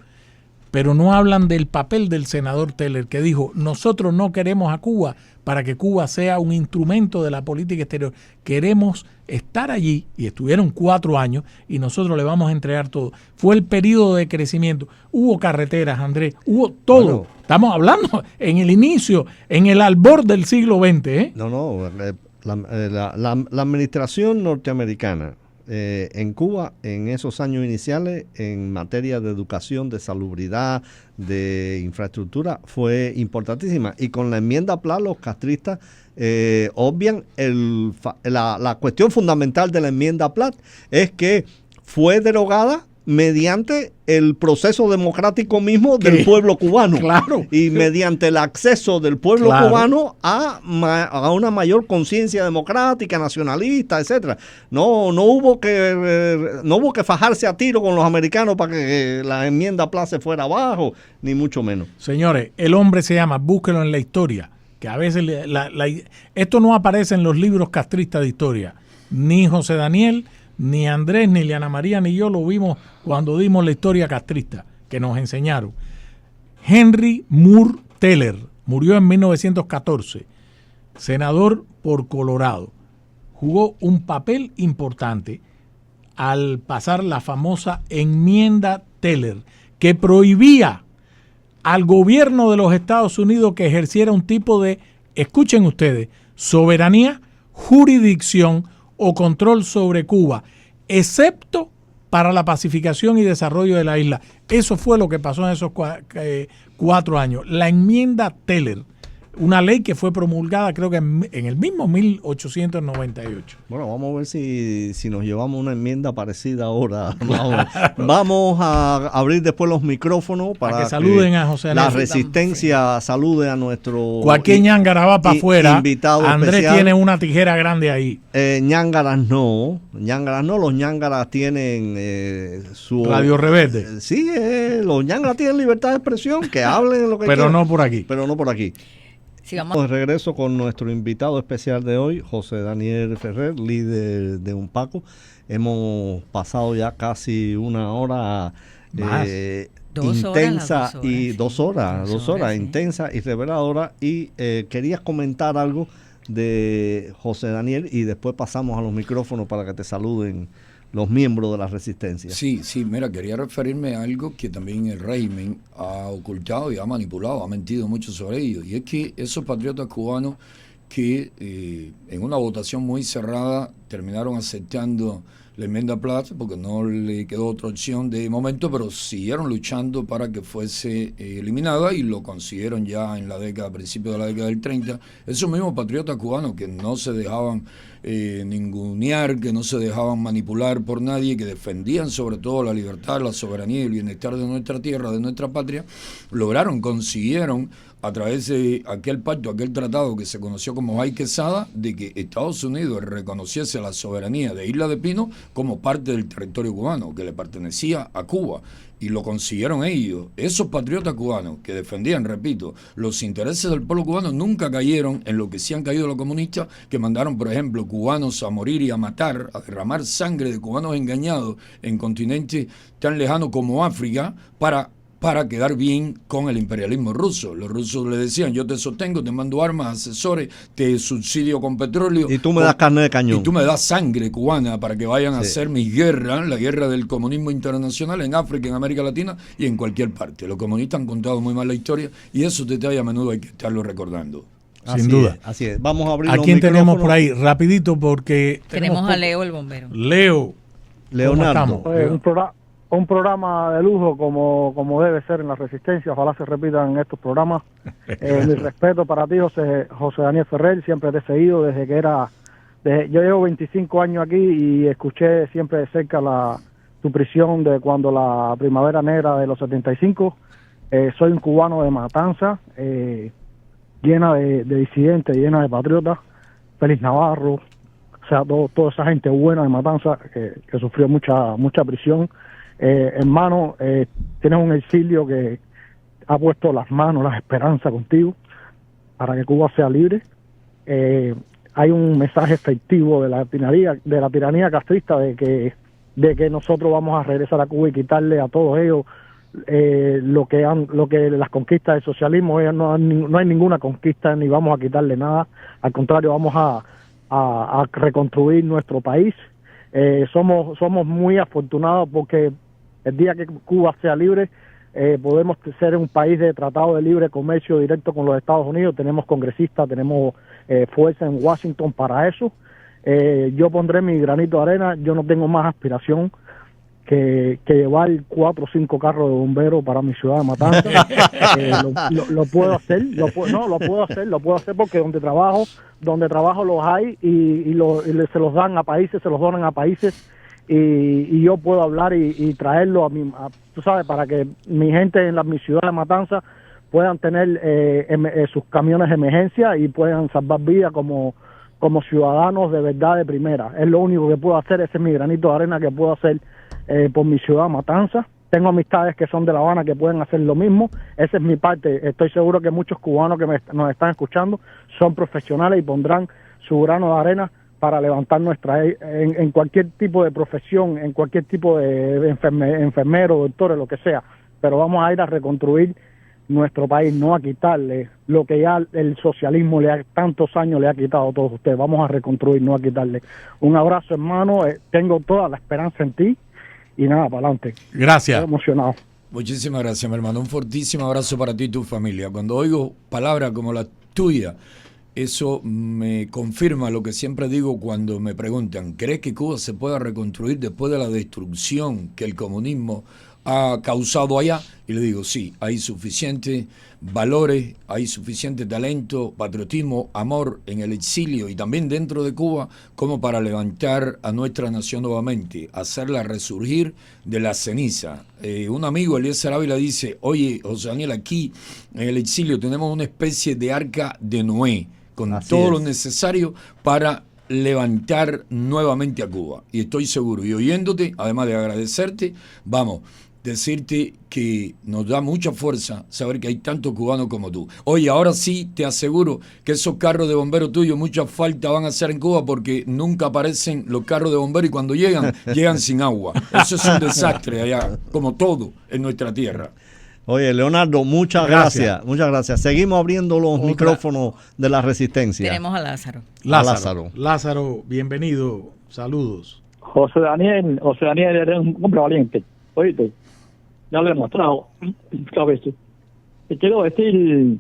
Pero no hablan del papel del senador Teller, que dijo, nosotros no queremos a Cuba para que Cuba sea un instrumento de la política exterior. Queremos estar allí, y estuvieron 4 años, y nosotros le vamos a entregar todo. Fue el periodo de crecimiento. Hubo carreteras, Andrés, hubo todo. Bueno, estamos hablando en el inicio, en el albor del siglo XX. La administración norteamericana en Cuba, en esos años iniciales, en materia de educación, de salubridad, de infraestructura, fue importantísima. Y con la enmienda Pla, los castristas obvian la cuestión fundamental de la enmienda Pla, es que fue derogada mediante el proceso democrático mismo del pueblo cubano. Claro. Y mediante el acceso del pueblo cubano a una mayor conciencia democrática, nacionalista, etcétera. No hubo que fajarse a tiro con los americanos para que la enmienda Pla se fuera abajo, ni mucho menos. Señores, el hombre se llama, búsquelo en la historia, que a veces esto no aparece en los libros castristas de historia. Ni José Daniel, ni Andrés, ni Liana María, ni yo lo vimos cuando dimos la historia castrista que nos enseñaron. Henry Moore Teller murió en 1914, senador por Colorado. Jugó un papel importante al pasar la famosa enmienda Teller, que prohibía al gobierno de los Estados Unidos que ejerciera un tipo de, escuchen ustedes, soberanía, jurisdicción o control sobre Cuba, excepto para la pacificación y desarrollo de la isla. Eso fue lo que pasó en esos 4 años. La enmienda Teller, una ley que fue promulgada creo que en el mismo 1898. Bueno, vamos a ver si nos llevamos una enmienda parecida ahora. Vamos a abrir después los micrófonos para que saluden a José la Resistencia salude a nuestro cualquier ñángara va para afuera. Invitado Andrés especial. tiene una tijera grande ahí. Ñángaras no, los ñángaras tienen su Radio Rebelde. Sí, los ñángaras tienen libertad de expresión, que hablen lo que pero quieran. No por aquí. Pero no por aquí. Sigamos. De regreso con nuestro invitado especial de hoy, José Daniel Ferrer, líder de UNPACO. Hemos pasado ya casi 1 hora intensa y 2 horas intensa y reveladora. Y querías comentar algo de José Daniel y después pasamos a los micrófonos para que te saluden los miembros de la Resistencia. Sí, mira, quería referirme a algo que también el régimen ha ocultado y ha manipulado, ha mentido mucho sobre ello, y es que esos patriotas cubanos que en una votación muy cerrada terminaron aceptando la enmienda Platt porque no le quedó otra opción de momento, pero siguieron luchando para que fuese eliminada y lo consiguieron ya en la década, a principios de la década del 30. Esos mismos patriotas cubanos que no se dejaban ningunear, que no se dejaban manipular por nadie, que defendían sobre todo la libertad, la soberanía y el bienestar de nuestra tierra, de nuestra patria, consiguieron a través de aquel pacto, aquel tratado que se conoció como Hay Quesada, de que Estados Unidos reconociese la soberanía de Isla de Pino como parte del territorio cubano, que le pertenecía a Cuba. Y lo consiguieron ellos. Esos patriotas cubanos que defendían, repito, los intereses del pueblo cubano, nunca cayeron en lo que sí han caído los comunistas, que mandaron, por ejemplo, cubanos a morir y a matar, a derramar sangre de cubanos engañados en continentes tan lejanos como África, para quedar bien con el imperialismo ruso. Los rusos le decían, yo te sostengo, te mando armas, asesores, te subsidio con petróleo. Y tú me das carne de cañón. Y tú me das sangre cubana para que vayan a hacer mis guerras, la guerra del comunismo internacional en África, en América Latina y en cualquier parte. Los comunistas han contado muy mal la historia y esos detalles a menudo hay que estarlo recordando. Sin duda. Así es. Vamos a abrir ¿A quién tenemos por ahí? Rapidito porque... Tenemos a Leo el bombero. Leonardo. Un programa de lujo como debe ser en la Resistencia. Ojalá se repitan estos programas. Mi respeto para ti, José Daniel Ferrer. Siempre te he seguido desde que yo llevo 25 años aquí y escuché siempre de cerca tu prisión de cuando la Primavera Negra de los 75. Soy un cubano de Matanza, llena de disidentes, llena de patriotas. Félix Navarro, o sea, toda esa gente buena de Matanza que sufrió mucha prisión. Hermano, tienes un exilio que ha puesto las manos, las esperanzas contigo para que Cuba sea libre. Hay un mensaje efectivo de la tiranía castrista de que nosotros vamos a regresar a Cuba y quitarle a todos ellos lo que las conquistas del socialismo. No hay ninguna conquista ni vamos a quitarle nada. Al contrario, vamos a reconstruir nuestro país. Somos muy afortunados porque el día que Cuba sea libre, podemos ser un país de tratado de libre comercio directo con los Estados Unidos. Tenemos congresistas, tenemos fuerza en Washington para eso. Yo pondré mi granito de arena. Yo no tengo más aspiración que llevar 4 o 5 carros de bomberos para mi ciudad de Matanzas. Lo puedo hacer, lo puedo hacer porque donde trabajo los hay y se los dan a países, se los donan a países. Y yo puedo hablar y traerlo tú sabes, para que mi gente en mi ciudad de Matanzas puedan tener sus camiones de emergencia y puedan salvar vidas como ciudadanos de verdad de primera. Es lo único que puedo hacer, ese es mi granito de arena que puedo hacer por mi ciudad de Matanzas. Tengo amistades que son de La Habana que pueden hacer lo mismo. Esa es mi parte. Estoy seguro que muchos cubanos que nos están escuchando son profesionales y pondrán su grano de arena para levantar en cualquier tipo de profesión, en cualquier tipo de enfermero, doctores, lo que sea. Pero vamos a ir a reconstruir nuestro país, no a quitarle lo que ya el socialismo tantos años le ha quitado a todos ustedes. Vamos a reconstruir, no a quitarle. Un abrazo, hermano. Tengo toda la esperanza en ti y nada, para adelante. Gracias. Estoy emocionado. Muchísimas gracias, mi hermano. Un fortísimo abrazo para ti y tu familia. Cuando oigo palabras como la tuya, eso me confirma lo que siempre digo cuando me preguntan, ¿crees que Cuba se pueda reconstruir después de la destrucción que el comunismo ha causado allá? Y le digo, sí, hay suficientes valores, hay suficiente talento, patriotismo, amor en el exilio y también dentro de Cuba como para levantar a nuestra nación nuevamente, hacerla resurgir de la ceniza. Un amigo, Eliezer Ávila, dice, oye, José Daniel, aquí en el exilio tenemos una especie de arca de Noé, con todo lo necesario para levantar nuevamente a Cuba. Y estoy seguro, y oyéndote, además de agradecerte, vamos, decirte que nos da mucha fuerza saber que hay tantos cubanos como tú. Oye, ahora sí te aseguro que esos carros de bomberos tuyos mucha falta van a hacer en Cuba porque nunca aparecen los carros de bomberos y cuando llegan sin agua. Eso es un desastre allá, como todo en nuestra tierra. Oye, Leonardo, muchas gracias. Muchas gracias. Seguimos abriendo los micrófonos de la Resistencia. Tenemos a Lázaro. Lázaro, bienvenido. Saludos. José Daniel eres un hombre valiente. Oíste, ya lo he demostrado muchas veces. Te quiero decir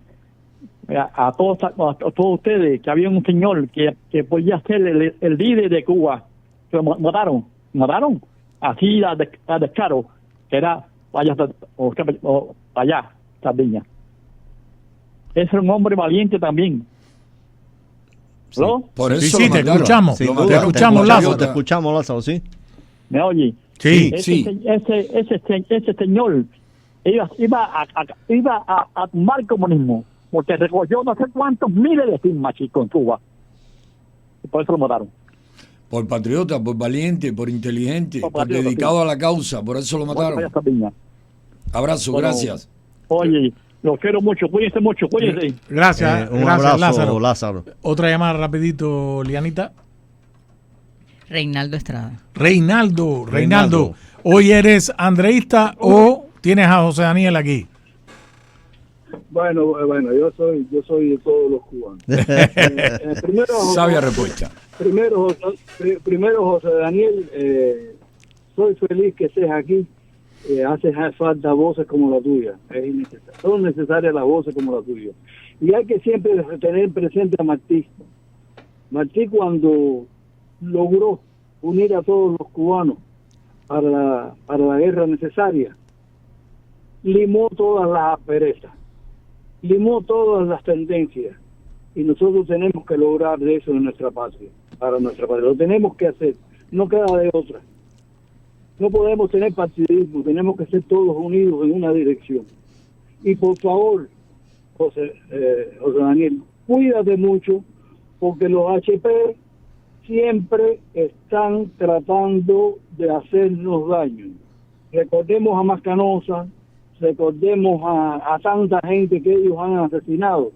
a todos ustedes, que había un señor que podía ser el líder de Cuba. Lo mataron, así a descaro, que era allá, Sardiña. Es un hombre valiente también. Sí, por eso sí, te escuchamos. Te escuchamos, Lázaro. Te escuchamos, Lázaro, sí. ¿Me oye? Sí, Ese señor iba a tumbar el comunismo, porque recogió no sé cuántos miles de firmas, chicos, en Cuba. Y por eso lo mataron. Por patriota, por valiente, por inteligente, por patriota, dedicado sí. a la causa, por eso lo mataron. Abrazo, Bueno, gracias. Oye, los quiero mucho, cuídense mucho, cuídense. Gracias, Un gracias, abrazo, Lázaro. Otra llamada rapidito, Lianita. Reinaldo Estrada. Reinaldo, ¿hoy eres andreísta o tienes a José Daniel aquí? Bueno, yo soy de todos los cubanos. Primero, Sabia respuesta. Primero, José Daniel, soy feliz que estés aquí. Hace falta voces como la tuya. Son necesarias las voces como la tuya. Y hay que siempre tener presente a Martí. Martí, cuando logró unir a todos los cubanos para la guerra necesaria, limó todas las asperezas, limó todas las tendencias, y nosotros tenemos que lograr de eso en nuestra patria, para nuestra patria. Lo tenemos que hacer, no queda de otra. No podemos tener partidismo, tenemos que ser todos unidos en una dirección. Y por favor, José Daniel, cuídate mucho, porque los HP siempre están tratando de hacernos daño. Recordemos a Mascanosa, recordemos a tanta gente que ellos han asesinado,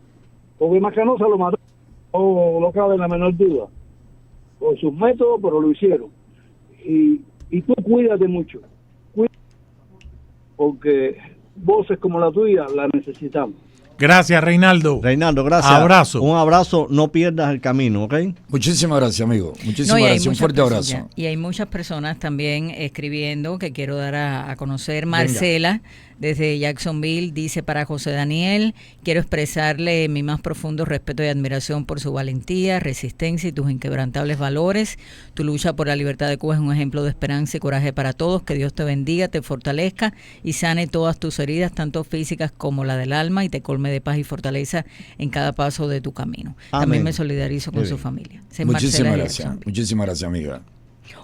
porque Mascanosa lo mató, no cabe la menor duda, por sus métodos, pero lo hicieron. Y tú cuídate mucho, porque voces como la tuya la necesitamos. Gracias, Reinaldo. Reinaldo, gracias. Abrazo. Un abrazo, no pierdas el camino, ¿ok? Muchísimas gracias, amigo. Muchísimas gracias. Un fuerte abrazo. Y hay muchas personas también escribiendo que quiero dar a conocer. Marcela, desde Jacksonville, dice: para José Daniel, quiero expresarle mi más profundo respeto y admiración por su valentía, resistencia y tus inquebrantables valores. Tu lucha por la libertad de Cuba es un ejemplo de esperanza y coraje para todos. Que Dios te bendiga, te fortalezca y sane todas tus heridas, tanto físicas como la del alma, y te colme de paz y fortaleza en cada paso de tu camino. Amén. También me solidarizo con su familia. Muchísimas gracias. Muchísimas gracias, amiga.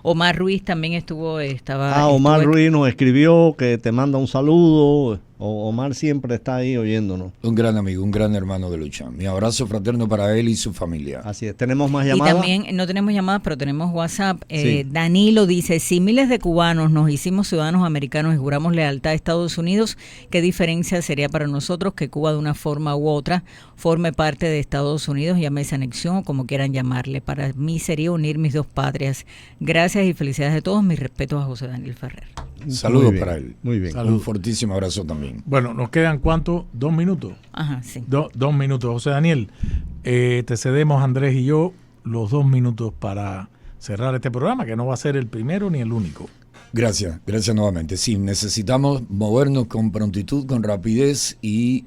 Omar Ruiz también estaba. Omar Ruiz nos escribió que te manda un saludo. Omar siempre está ahí oyéndonos. Un gran amigo, un gran hermano de lucha. Mi abrazo fraterno para él y su familia. Así es. ¿Tenemos más llamadas? Y también, no tenemos llamadas, pero tenemos WhatsApp. Sí. Danilo dice: si miles de cubanos nos hicimos ciudadanos americanos y juramos lealtad a Estados Unidos, ¿qué diferencia sería para nosotros que Cuba de una forma u otra forme parte de Estados Unidos, llámese anexión o como quieran llamarle? Para mí sería unir mis dos patrias. Gracias y felicidades de todos. Mis respetos a José Daniel Ferrer. Saludos para él. Muy bien. Un fortísimo abrazo también. Bueno, nos quedan ¿cuánto? 2 minutos. Ajá, sí. 2 minutos. José Daniel, te cedemos, Andrés y yo, los 2 minutos para cerrar este programa, que no va a ser el primero ni el único. Gracias nuevamente. Sí, necesitamos movernos con prontitud, con rapidez y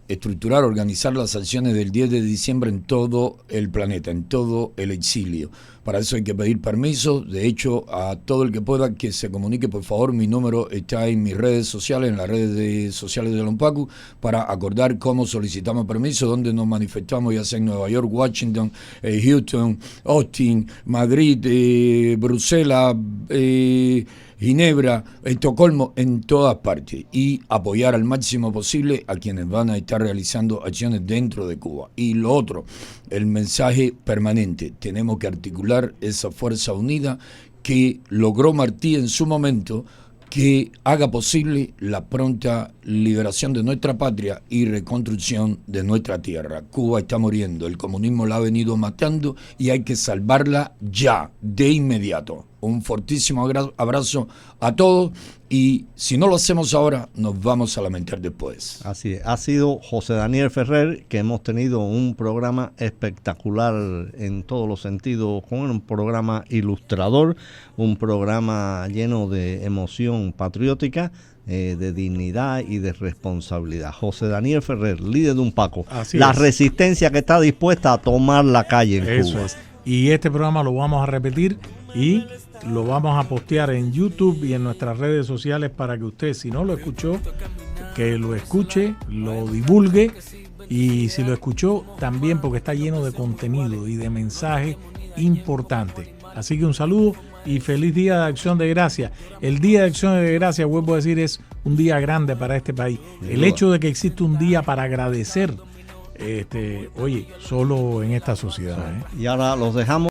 estructurar, organizar las acciones del 10 de diciembre en todo el planeta, en todo el exilio. Para eso hay que pedir permiso. De hecho, a todo el que pueda que se comunique, por favor. Mi número está en mis redes sociales, en las redes sociales de Lompacu, para acordar cómo solicitamos permiso, dónde nos manifestamos, ya sea en Nueva York, Washington, Houston, Austin, Madrid, Bruselas, Ginebra, Estocolmo, en todas partes, y apoyar al máximo posible a quienes van a estar realizando acciones dentro de Cuba. Y lo otro, el mensaje permanente: tenemos que articular esa fuerza unida que logró Martí en su momento, que haga posible la pronta liberación de nuestra patria y reconstrucción de nuestra tierra. Cuba está muriendo, el comunismo la ha venido matando y hay que salvarla ya, de inmediato. un fortísimo abrazo a todos y si no lo hacemos ahora, nos vamos a lamentar después. Así es. Ha sido José Daniel Ferrer, que hemos tenido un programa espectacular en todos los sentidos, con un programa ilustrador, un programa lleno de emoción patriótica, de dignidad y de responsabilidad. José Daniel Ferrer, líder de UNPACO. La resistencia que está dispuesta a tomar la calle en Cuba. Es. Y este programa lo vamos a repetir y lo vamos a postear en YouTube y en nuestras redes sociales para que usted, si no lo escuchó, que lo escuche, lo divulgue, y si lo escuchó también, porque está lleno de contenido y de mensajes importantes. Así que un saludo y feliz Día de Acción de Gracias. El Día de Acción de Gracias, vuelvo a decir, es un día grande para este país. El hecho de que existe un día para agradecer, oye, solo en esta sociedad. Y ahora los dejamos